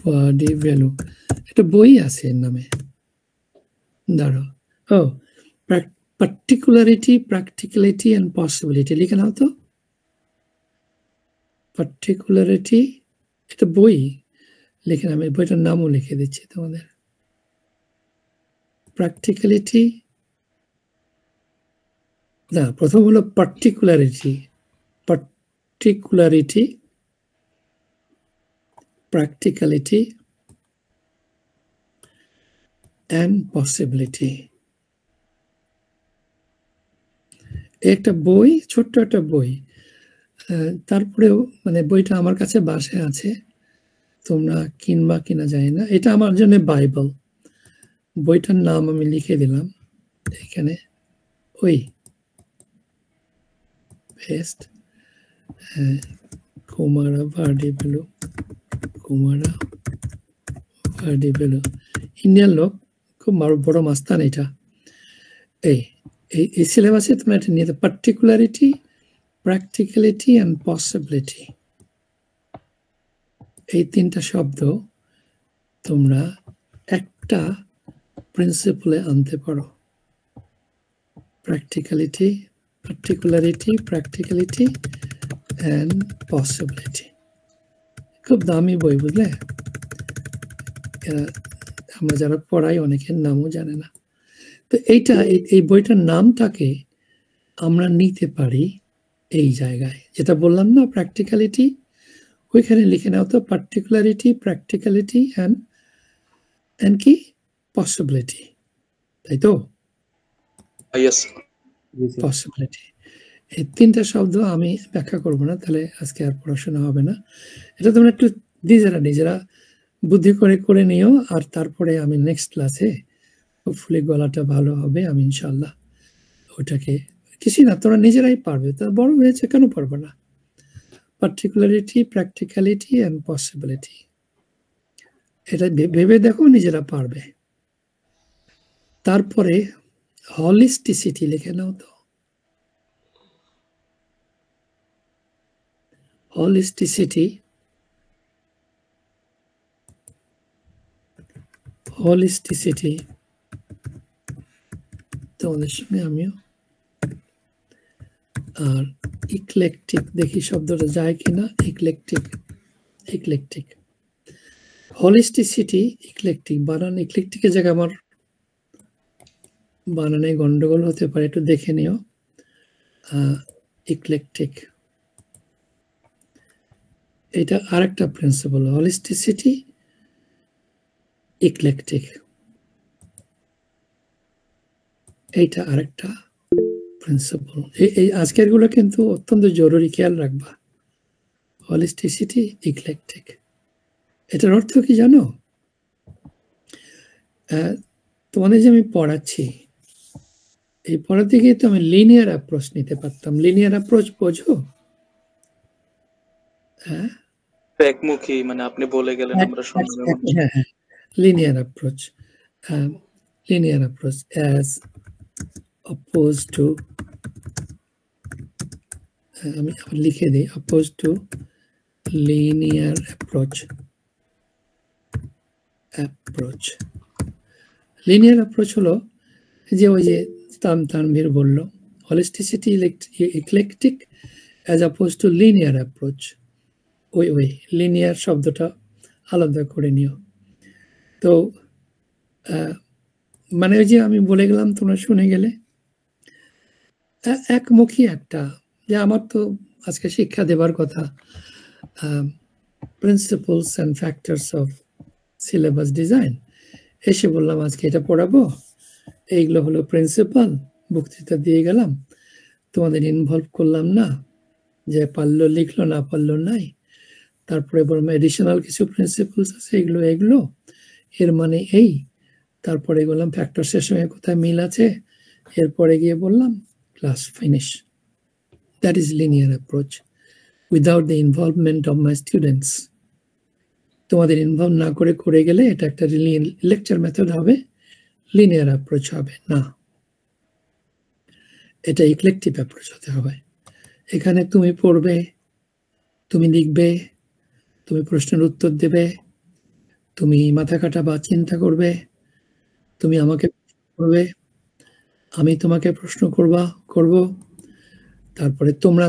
Vardy value. এটা বই আছে এর নামে, দাঁড়াও। ও পার্টিকুলারিটি, প্র্যাকটিক্যালিটি এন্ড পসিবিলিটি লিখে নাও তো। পার্টিকুলারিটি, এটা বই, লিখে আমি বইটার নামও লিখে দিচ্ছি তোমাদের। প্র্যাকটিক্যালিটি, না প্রথম হলো পার্টিকুলারিটি, পার্টিকুলারিটি, প্র্যাকটিক্যালিটি এন্ড পসিবিলিটি। একটা বই, ছোট্ট একটা বই, তারপরেও মানে বইটা আমার কাছে বাসায় আছে, তোমরা কিনবা কিনা যায় না, এটা আমার জন্য বাইবেল। বইটার নাম আমি লিখে দিলাম এখানে, ওই পেস্ট, কুমারা ভার্ডিভেলো, কুমারা ভার্ডিভেলো, ইন্ডিয়ান লোক, খুব বড় মাস্তান এটা। এই সিলেবাসে তোমরা এটা নিয়ে পার্টিকুলারিটি, প্র্যাকটিক্যালিটি অ্যান্ড পসিবিলিটি, এই তিনটা শব্দ তোমরা একটা প্রিন্সিপলে আনতে পারো। Practicality, particularity, practicality and possibility. খুব দামি বই, বুঝলে? আমরা যারা পড়াই অনেকের নামও জানে না। তো এই বইটার নামটাকে আমরা নিতে পারি এই জায়গায়, যেটা বললাম না, প্র্যাকটিক্যালিটি, ওইখানে লিখে নাও তো পার্টিকুলারিটি, প্র্যাকটিক্যালিটি অ্যান্ড কি পসিবিলিটি, তাই তো? ইয়েস। পসিবিলিটি, এই তিনটা শব্দ আমি ব্যাখ্যা করব না, তাহলে আজকে আর পড়াশোনা হবে না। এটা তোমরা একটু নিজেরা বুদ্ধি করে নিও, আর তারপরে আমি নেক্সট ক্লাসে হোপফুলি গলাটা ভালো হবে, আমি ইনশাল্লাহ ওটাকে, কিছুই না, তোমরা নিজেরাই পারবে, তা বড় হয়েছে কেন পারবে না? পার্টিকুলারিটি, প্র্যাকটিক্যালিটি অ্যান্ড পসিবিলিটি, এটা ভেবে দেখো, নিজেরা পারবে। তারপরে হলিস্টিসিটি লিখে নাও তো। হলিস্টিসিটি, হলিস্টিসিটি তোমাদের সঙ্গে আমিও, আর ইক্লেকটিক, দেখি শব্দটা যায় কিনা, ইক্লেকটিক, হলিস্টিসিটি, ইক্লেকটিক, বানান ইক্লেকটিকের জায়গায় আমার বানানে গন্ডগোল হতে পারে, একটু দেখে নিও। ইক্লেকটিক, এটা আরেকটা প্রিন্সিপাল, হলিস্টিসিটি, ইক্লেকটিক, এইটা আরেকটা প্রিন্সিপাল। এই আজকের গুলো কিন্তু অত্যন্ত জরুরি, খেয়াল রাখবা। হলিস্টিসিটি, ইক্লেকটিক, এটার অর্থ কি জানো? তোমাদের যে আমি পড়াচ্ছি, এই পড়াতে গিয়ে তো আমি লিনিয়ার অ্যাপ্রোচ নিতে পারতাম। লিনিয়ার অ্যাপ্রোচ বোঝো? হ্যাঁ, একমুখী, মানে আপনি বলে গেলেন আমরা শুনলাম। হ্যাঁ, linear approach, linear approach as opposed to, আমি আবার লিখে দিই, opposed to linear approach. Linear approach হলো যে ওই যে তানভীর বলল, holisticity, eclectic as oppose to linear approach. ওই লিনিয়ার শব্দটা আলাদা করে নিও। তো মানে ওই যে আমি বলে গেলাম, তোমরা শুনে গেলে, একমুখী একটা, যে আমার তো আজকে শিক্ষা দেবার কথা principles and factors of syllabus design, এসে বললাম আজকে এটা পড়াবো, এইগুলো হলো প্রিন্সিপাল, বক্তৃতা দিয়ে গেলাম, তোমাদের ইনভলভ করলাম না, যে পারলো লিখলো, না পারলো নাই। তারপরে বললাম এডিশনাল কিছু প্রিন্সিপালস আছে, এগুলো এর মানে এই। তারপরে বললাম ফ্যাক্টরসের সঙ্গে কোথায় মিল আছে, এরপরে গিয়ে বললাম class finish. That is linear approach without the involvement of my students. তোমাদের ইনভলভ না করে গেলে এটা একটা লেকচার মেথড হবে, লিনিয়ার অ্যাপ্রোচ হবে না, এটা ইক্লেকটিভ অ্যাপ্রোচ হতে হবে। এখানে তুমি পড়বে, তুমি লিখবে, তুমি প্রশ্নের উত্তর দেবে, তুমি মাথা কাটা বা চিন্তা করবে, তুমি আমাকে করবে, আমি তোমাকে প্রশ্ন করব, তারপরে তোমরা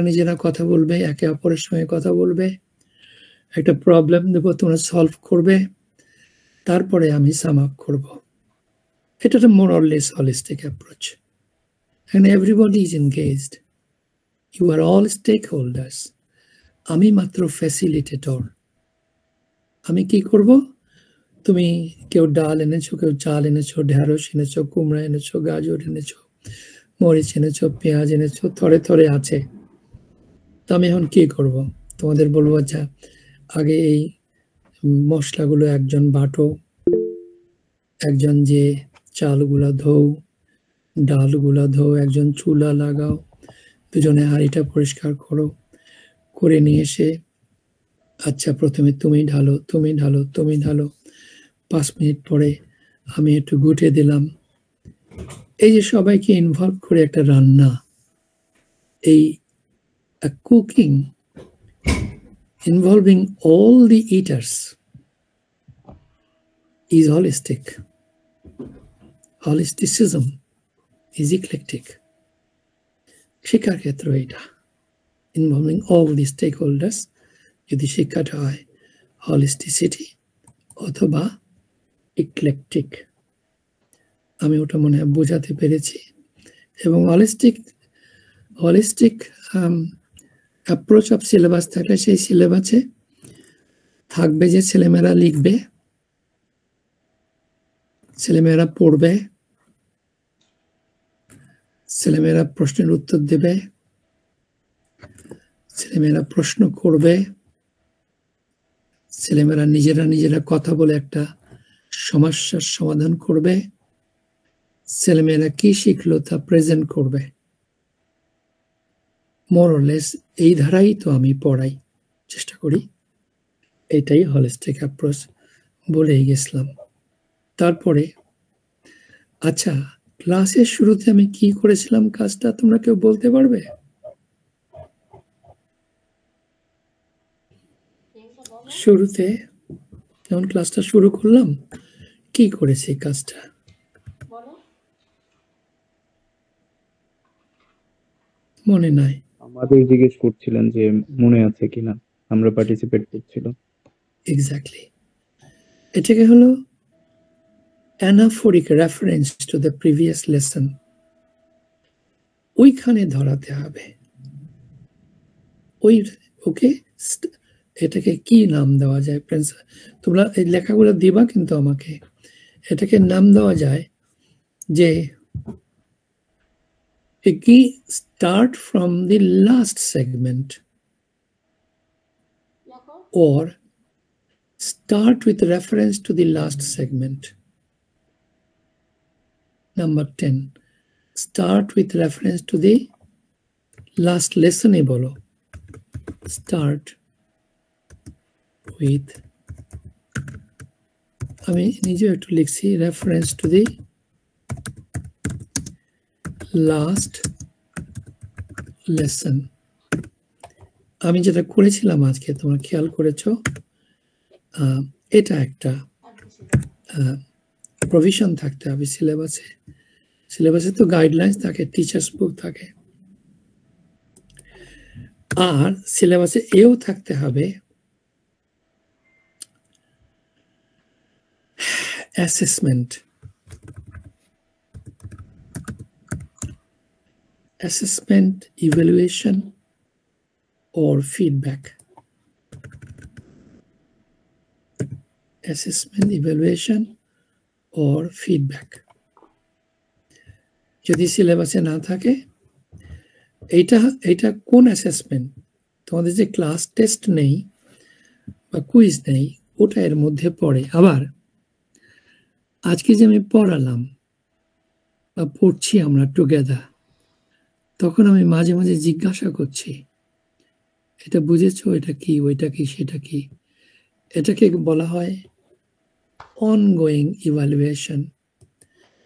নিজেরা কথা বলবে, একে অপরের সঙ্গে কথা বলবে, একটা প্রবলেম দেবো, তোমরা সলভ করবে, তারপরে আমি সাম আপ করব। এটা একটা more or less holistic approach, and everybody is engaged. You are all stakeholders. আমি মাত্র ফ্যাসিলিটেটর। আমি কি করব? তুমি কেউ ডাল এনেছো, কেউ চাল এনেছো, ঢেঁড়স এনেছো, কুমড়া এনেছো, গাজর এনেছো, মরিচ এনেছো, পেঁয়াজ এনেছো, থরে আছে। তো আমি এখন কি করব? তোমাদের বলবো, আচ্ছা আগে এই মশলাগুলো একজন বাটো, একজন যে চালগুলা ধোও, ডালগুলা ধোও, একজন চুলা লাগাও, দুজনে হাঁড়িটা পরিষ্কার করো, করে নিয়ে এসে আচ্ছা প্রথমে তুমি ঢালো, তুমি ঢালো, তুমি ঢালো, 5 মিনিট পরে আমি একটু গুটে দিলাম। এই যে সবাইকে ইনভলভ করে একটা রান্না, এই cooking involving all the eaters is holistic. Holisticism is eclectic. শিক্ষার ক্ষেত্র এটা, involving all the stakeholders, যদি শিক্ষাটা হয় holisticity অথবা eclectic। আমি ওটা মনে হয় বোঝাতে পেরেছি। এবং holistic অ্যাপ্রোচ অফ সিলেবাস থাকলে সেই সিলেবাসে থাকবে যে ছেলেমেয়েরা লিখবে, ছেলেমেয়েরা পড়বে, ছেলেমেয়েরা প্রশ্নের উত্তর দেবে, ছেলেমেয়েরা প্রশ্ন করবে, ছেলেমেয়েরা নিজেরা কথা বলে একটা সমস্যার সমাধান করবে, ছেলেমেয়েরা কি শিখলো তা প্রেজেন্ট করবে। মোর অর লেস এই ধারাই তো আমি পড়াই, চেষ্টা করি। এটাই হলিস্টিক অ্যাপ্রোচ, বলেই গেছিলাম। তারপরে আচ্ছা, ক্লাসের শুরুতে আমি কি করেছিলাম কাজটা তোমরা কেউ বলতে পারবে? শুরুতে যখন ক্লাসটা শুরু করলাম কি করেছি কাজটা? মনে নাই। আমাদের জিজ্ঞেস করছিলেন যে মনে আছে কিনা, আমরা পার্টিসিপেট করছিলাম। এক্স্যাক্টলি, এটাকে হলো anaphoric reference to the previous lesson, ওইখানে ধরাতে হবে। ওকে, এটাকে কি নাম দেওয়া যায়? তোমরা এই লেখাগুলো দিবা কিন্তু আমাকে। এটাকে নাম দেওয়া যায় যে কি, start from the last segment or start with reference to the last segment. Number 10, start with reference to the last lesson e bolo. Start with, আমি নিজে একটু লিখছি, reference to the last lesson। আমি যেটা করেছিলাম আজকে, তোমরা খেয়াল করেছো, এটা একটা প্রভিশন থাকতে হবে সিলেবাসে। সিলেবাসে তো গাইডলাইন্স থাকে, টিচার্স বুক থাকে, আর সিলেবাসে এও থাকতে হবে assessment. Assessment, evaluation or feedback. Assessment, evaluation or feedback. যদি সিলেবাসে না থাকে, এইটা কোন অ্যাসেসমেন্ট? তোমাদের যে ক্লাস টেস্ট নেই বা কুইজ নেই, ওটা এর মধ্যে পড়ে। আবার আজকে যে আমি পড়ালাম বা পড়ছি আমরা টুগেদার, তখন আমি মাঝে মাঝে জিজ্ঞাসা করছি, এটা বুঝেছো, এটা কি, ওইটা কি, সেটা কি। এটাকে বলা হয় অনগোয়িং ইভ্যালুয়েশন।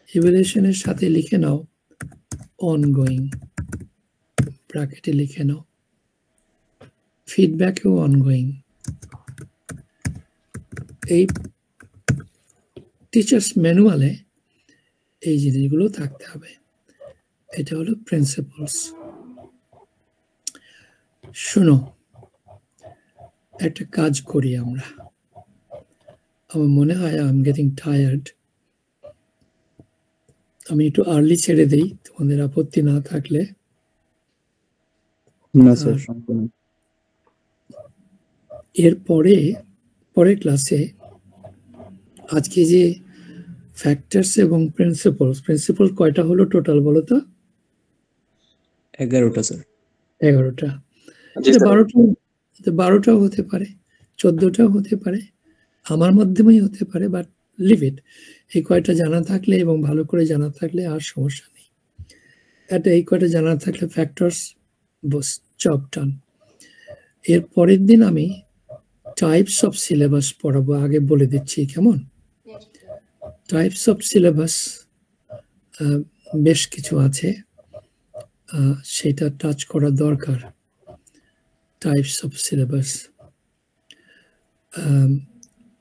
ইভ্যালুয়েশনের সাথে লিখে নাও অনগোয়িং, ব্র্যাকেটে লিখে নাও। ফিডব্যাকও অনগোয়িং। এই টিচার্স ম্যানুয়ালে এই জিনিসগুলো থাকতে হবে। এটা হলো প্রিন্সিপালস। শোনো, একটা কাজ করি আমরা। আমার মনে হয় আই এম গেটিং টায়ার্ড। আমি একটু আর্লি ছেড়ে দিই, তোমাদের আপত্তি না থাকলে। না স্যার, সম্পূর্ণ। এরপরে পরের ক্লাসে আজকে যে ফ্যাক্টরস এবং প্রিন্সিপাল কয়টা হলো টোটাল বলো তো? 11টা স্যার। 11টা। জি স্যার। 12টাও হতে পারে, 14টাও হতে পারে, আমার মাধ্যমেই হতে পারে, বাট লিভ ইট। এই কয়টা জানা থাকলে এবং ভালো করে জানা থাকলে আর সমস্যা নেই। এটা এই কয়টা জানা থাকলে ফ্যাক্টরস, বস, জব ডান। এর পরের দিন আমি টাইপস অফ সিলেবাস পড়াবো, আগে বলে দিচ্ছি কেমন। টাইপস অফ সিলেবাস বেশ কিছু আছে, সেটা টাচ করা দরকার। টাইপস অফ সিলেবাস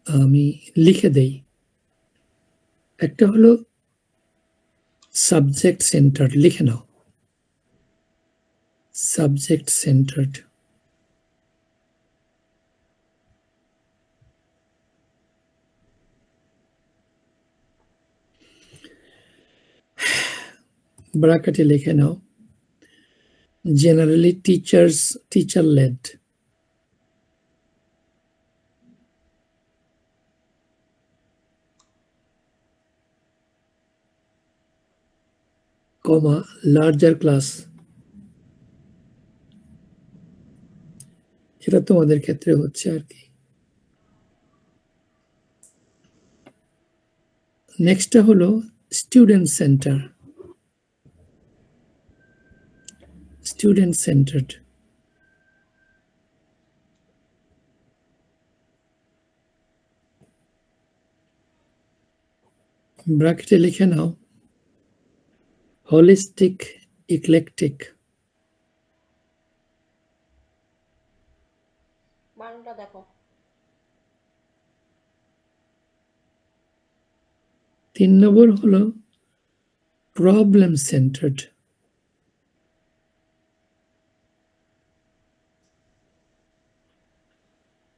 আমি লিখে দেই। একটা হলো সাবজেক্ট সেন্টার্ড, লিখে নাও। সাবজেক্ট সেন্টার্ড, ব্র্যাকেটে লিখে নাও জেনারেলি টিচার লেড। কমা লার্জার ক্লাস, এটা তোমাদের ক্ষেত্রে হচ্ছে আর কি। নেক্সটটা হলো স্টুডেন্ট সেন্টার, স্টুডেন্ট সেন্টার্ড। ব্র্যাকেটে লিখে নাও হোলিস্টিক ইক্লেকটিক। মানটা দেখো। 3 নম্বর হলো প্রবলেম সেন্টার্ড।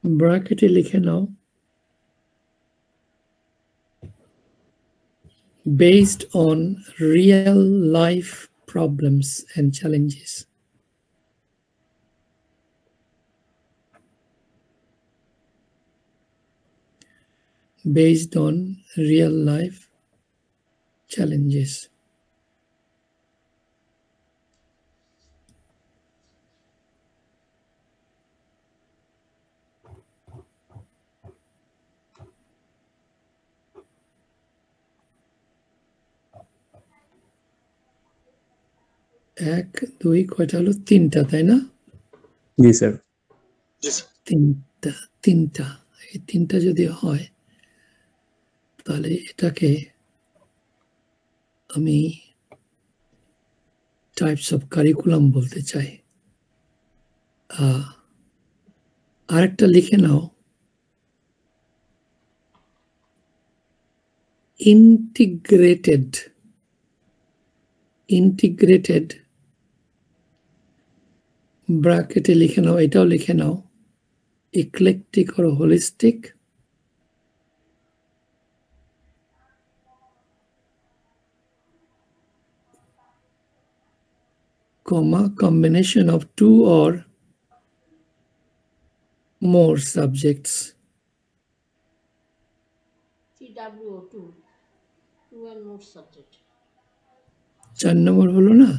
ব্র্যাকেটে লিখে নাও based on real life problems and challenges. Based on real life challenges. এক দুই কয়টা হলো? 3টা, তাই না? জি স্যার। তিনটা। এই 3টা যদি হয় তাহলে এটাকে আমি টাইপস অফ কারিকুলাম বলতে চাই। আরেকটা লিখে নাও ইন্টিগ্রেটেড। ব্র্যাকেটে লিখে নাও, এটাও লিখে নাও ইক্লেকটিক or holistic, comma combination of 2 or more subjects. TWO2, 2 and more subject. 4 নম্বর হলো না?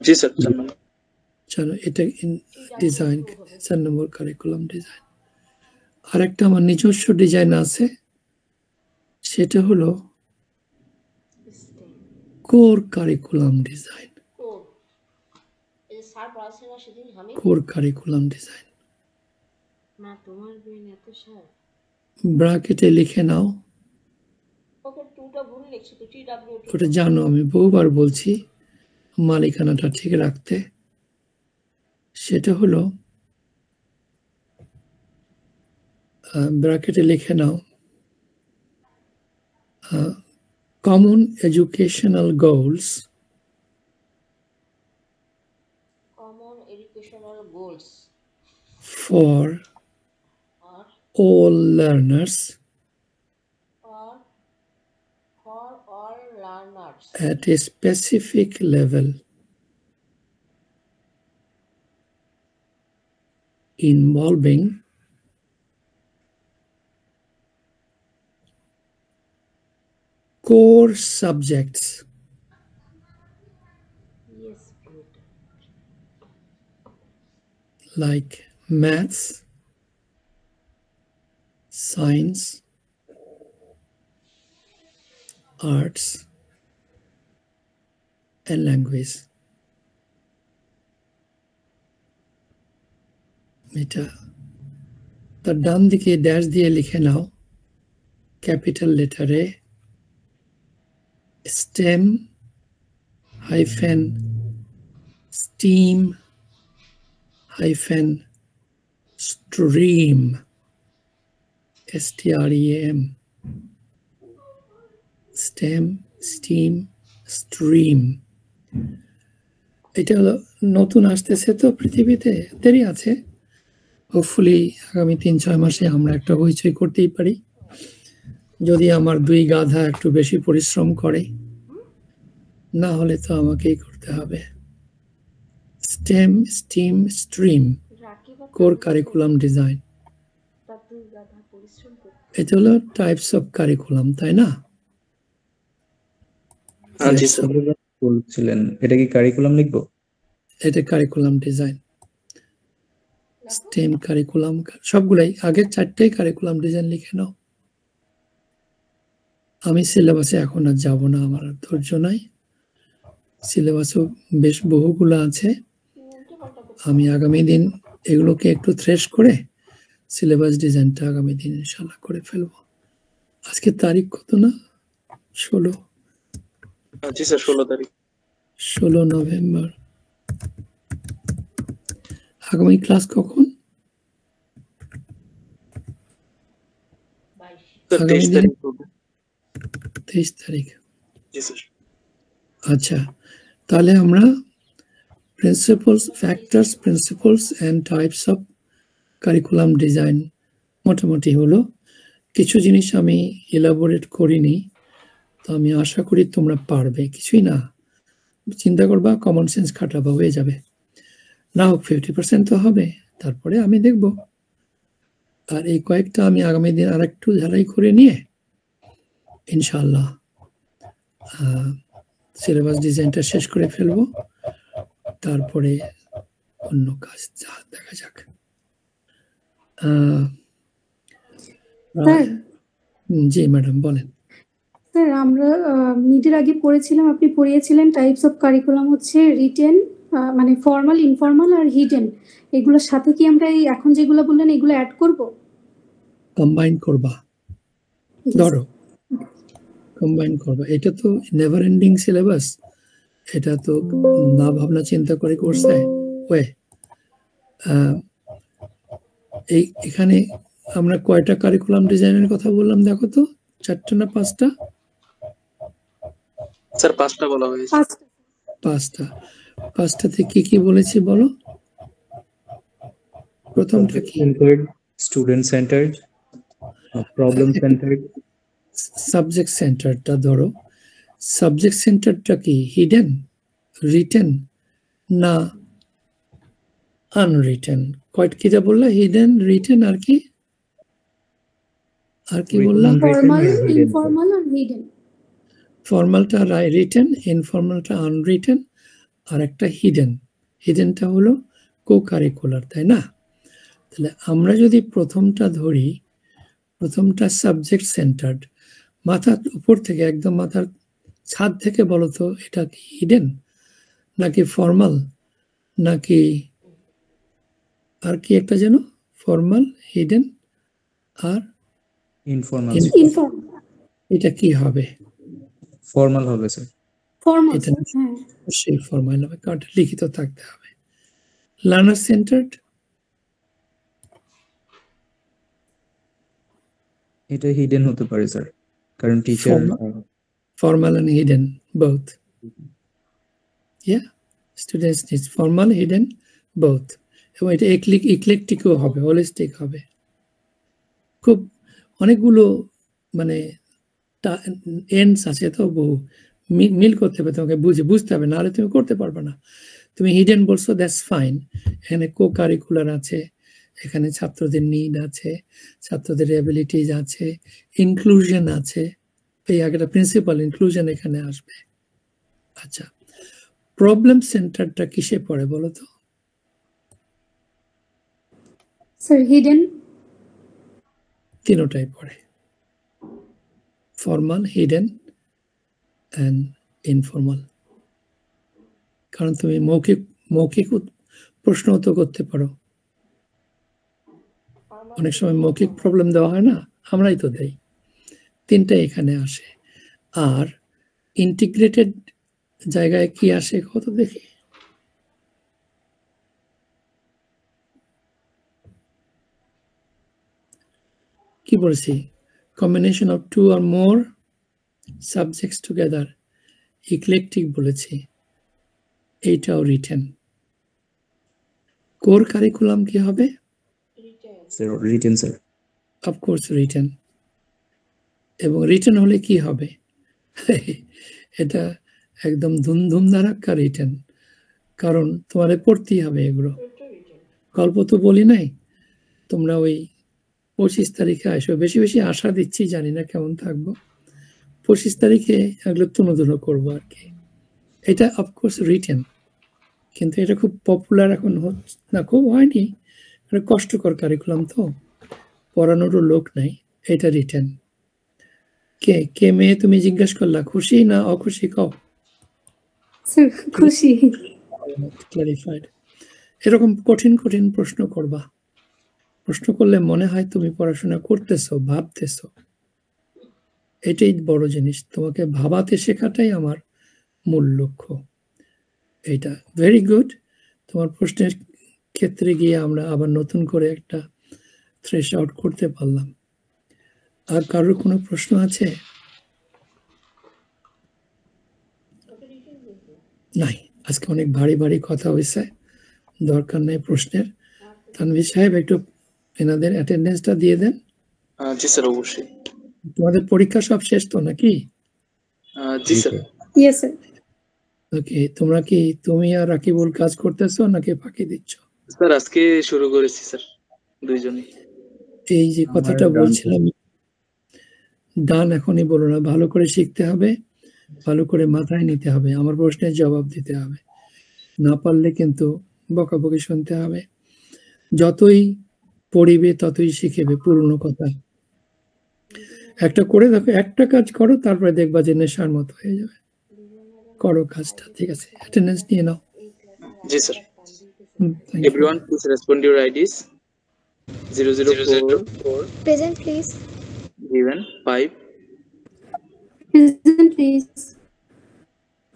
জি স্যার। চলো এটা ডিজাইন, 4 নম্বর কারিকুলাম ডিজাইন। আরেকটা আমার নিজস্ব ডিজাইন আছে, সেটা হলো কোর কারিকুলাম ডিজাইন। এই স্যার পড়াচ্ছে না সেদিন আমি। Core curriculum design. মা তোমার বেন এত সার। ব্র্যাকেটে লিখে নাও, ওকে 2টা ভুল লিখছি তো, TWO2। ওটা জানো আমি বহুবার বলছি মালিকানাটা ঠিক রাখতে। সেটা হলো ব্র্যাকেটে লিখে নাও common educational goals Common educational goals for are all learners for all learners at a specific level involving core subjects Yes, beautiful. like maths, science, arts and language. এটা তার ডান দিকে ড্যাশ দিয়ে লিখে নাও capital লেটারে STEM -STEAM -STREAM STREAM STEM STEAM STREAM এটা হলো নতুন আসতেছে তো পৃথিবীতে দেরি আছে হোপফুলি আগামী 3-6 মাসে আমরা একটা হইচই করতেই পারি যদি আমার দুই গাধা একটু বেশি পরিশ্রম করে না হলে তো আমাকেই করতে হবে STEM STEAM STREAM core curriculum design এটা হলো টাইপস অফ কারিকুলাম তাই না জি স্যার বলছিলেন এটা কি কারিকুলাম লিখবো এটা কারিকুলাম ডিজাইন স্টেম কারিকুলাম সবগুলাই আগের 4টাই কারিকুলাম ডিজাইন লিখে নাও আমি সিলেবাসে এখন আর যাব না আমার আর ধৈর্য নাই সিলেবাসও বেশ বহুগুলো আছে আমি আগামী দিন এগুলোকে একটু থ্রেশ করে সিলেবাস ডিজাইনটা আগামী দিন ইনশাআল্লাহ করে ফেলবো আজকে তারিখ কত না 16 জি স্যার 16 তারিখ 16 নভেম্বর আগামী ক্লাস কখন স্যার 23 তারিখ হবে 23 তারিখ জি স্যার আচ্ছা তাহলে আমরা principles and types of curriculum design মোটামুটি হলো কিছু জিনিস আমি এলাবোরেট করিনি তো আমি আশা করি তোমরা পারবে কিছুই না চিন্তা করবা কমন সেন্স খাটাবা হয়ে যাবে না হোক 50% তো হবে তারপরে আমি দেখব আর এই কয়েকটা আমি আগামী দিন আরেকটু ঝালাই করে নিয়ে ইনশাআল্লাহ সিলেবাস ডিজাইনটা শেষ করে ফেলবো তারপরে অন্য কাজ দেখা যাক জি ম্যাডাম বলেন স্যার আমরা মিডের আগে পড়েছিলাম আপনি পড়িয়েছিলেন টাইপস অফ কারিকুলাম হচ্ছে রিটেন মানে ফর্মাল ইনফর্মাল আর হিডেন এগুলোর সাথে কি আমরা এই এখন যেগুলো বললেন এগুলো অ্যাড করব কম্বাইন করবা ধরো কম্বাইন করবা এটা তো নেভার এন্ডিং সিলেবাস এটা তো না ভাবনা চিন্তা করে করছে ওয়ে এখানে আমরা কয়টা কারিকুলাম ডিজাইনের কথা বললাম দেখো তো 4টা না 5টা স্যার 5টা বলা হয়েছে 5টাতে কি বলেছি বলো প্রথমটা কি student centred problem centred subject সেন্টারটা ধরো সাবজেক্ট সেন্টারটা কি হিডেন রিটেন না আনরিটেন কয়টা বললা হিডেন রিটেন আর কি বললাম ফর্মাল ইনফর্মাল আর হিডেন ফর্মালটা রিটেন ইনফর্মালটা আনরিটেন আর একটা হিডেনটা হলো কো কারিকুলার তাই না তাহলে আমরা যদি প্রথমটা ধরি প্রথমটা সাবজেক্ট সেন্টার্ড মাথার উপর থেকে একদম মাথার ছাদ থেকে বলো তো এটা কি হিডেন নাকি ফর্মাল নাকি আর কি একটা যেন ফর্মাল হিডেন আর ইনফর্মাল এটা কি হবে ফর্মাল হবে স্যার ফর্মাল এটা সেই ফর্মাল হবে কারণ লিখিত থাকতে হবে লার্নার সেন্টার্ড এটা হিডেন হতে পারে স্যার কারণ teacher formal and hidden both yeah students need formal hidden both এবং এটা ইক্লেকটিকও হবে হোলিস্টিক হবে খুব অনেকগুলো মানে এন্ডস আছে তো বহু মিল করতে হবে তোমাকে বুঝতে হবে নাহলে তুমি করতে পারবে না তুমি হিডেন বলছো দ্যাটস ফাইন এখানে কো কারিকুলার আছে এখানে ছাত্রদের নিড আছে ছাত্রদের অ্যাবিলিটিজ আছে ইনক্লুশন আছে এই একটা প্রিন্সিপাল ইনক্লুশন এখানে আসবে আচ্ছা প্রবলেম সেন্টারটা কিসে পড়ে বলো তো স্যার হিডেন তিনটাই পড়ে ফর্মাল হিডেন অ্যান্ড ইনফর্মাল। কারণ তুমি মৌখিক প্রশ্ন তো করতে পারো, অনেক সময় মৌখিক প্রবলেম দেওয়া হয় না, আমরাই তো দেই। তিনটাই এখানে আসে। আর ইন্টিগ্রেটেড জায়গায় কি আসে কত দেখি। কি বলছি, combination of two or more subjects together, eclectic বলেছি, এইটাও রিটেন। কোর কারিকুলাম কি হবে? Sir written sir. Of course written. এবং রিটেন হলে কি হবে? এটা একদম ধুমধুম ধারাক্কা রিটেন, কারণ তোমাদের পড়তেই হবে এগুলো। গল্প তো বলি নাই, তোমরা ওই 25 তারিখে আসো, বেশি বেশি আশা দিচ্ছি, জানি না কেমন থাকবো। 25 তারিখে এগুলো তুনোধুনো করবো আর কি। এটা অফকোর্স রিটেন, কিন্তু এটা খুব পপুলার এখন হচ্ছে না, খুব হয়নি, এটা কষ্টকর কারিকুলাম তো, পড়ানোরও লোক নাই। এটা রিটেন। কে মেয়ে তুমি জিজ্ঞেস করলা, খুশি না অখুশি কও? স্যার খুশি। ক্লারিফাইড। এরকম কঠিন কঠিন প্রশ্ন করবা, প্রশ্ন করলে মনে হয় তুমি পড়াশোনা করতেছো, ভাবতেছো। এটাই বড় জিনিস, তোমাকে ভাবাতে শেখাটাই আমার মূল লক্ষ্য। এটা ভেরি গুড। তোমার প্রশ্নের ক্ষেত্রে গিয়ে আমরা আবার নতুন করে একটা থ্রেশ আউট করতে পারলাম। আর কারোর কোনো প্রশ্ন আছে? নাই, আজকে অনেক ভারী ভারী কথা হয়েছে, দরকার নেই প্রশ্নের। তানভীর সাহেব একটু এনাদের অ্যাটেন্ডেন্সটা দিয়ে দেন। জি স্যার, অবশ্যই। তোমাদের পরীক্ষা সব শেষ তো নাকি? জি স্যার। Yes sir. ওকে, তোমরা কি, তুমি আর রাকিবুল কাজ করতেছো নাকি ফাঁকি দিচ্ছ? স্যার আজকে শুরু করেছি স্যার, দুইজনই। এই যে কথাটা বলছিলাম, ডান এখনই বলো না, ভালো করে শিখতে হবে, ভালো করে মাথায় নিতে হবে, আমার প্রশ্নের জবাব দিতে হবে। না পারলে কিন্তু বকাবকি শুনতে হবে। যতই পড়িবে ততই শিখেবে, পুরনো কথা। একটা করে দেখো, একটা কাজ করো, তারপরে দেখবা যে নেশার মতো হয়ে যাবে। করো কাজটা, ঠিক আছে? অ্যাটেন্ডেন্স নিয়ে নাও। জি sir. thank you. Everyone please respond your IDs. 004 Present, please. given 5 Present please.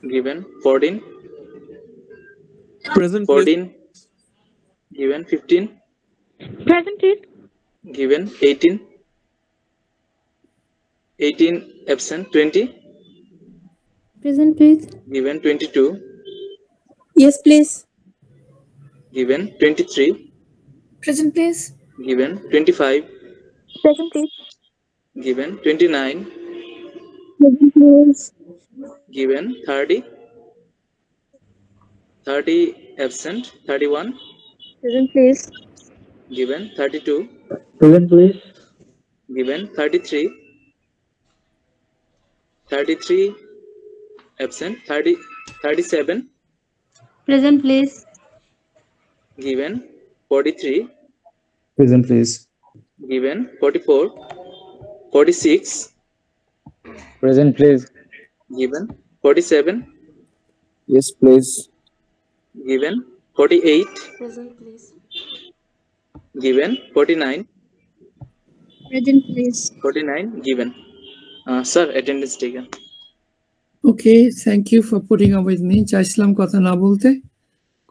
given 14 Present, please. 14 given 15 Present, please. given 18 18 absent 20 Present, please. given 22 Yes, please. given 23 Present, please. given 25 Present, please. given 29 Present, please. given 30 30 absent 31 Present, please. given 32 Present please. given 33 33 absent 37 Present, please. given 43 Present please. given 44 46 Present please. given 47 Yes please. given 48 Present please. given 49 Present, please. 49 given. Sir, attendance taken. Okay, thank you for putting up with me. চাইছিলাম কথা না বলতে,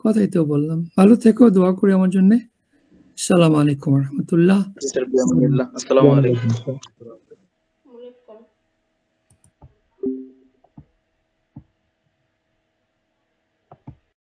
কথাই তো বললাম। ভালো থেকো, দোয়া করে আমার জন্য। আসসালামু আলাইকুম রহমতুল্লাহ। Sir, Assalamu alaikum.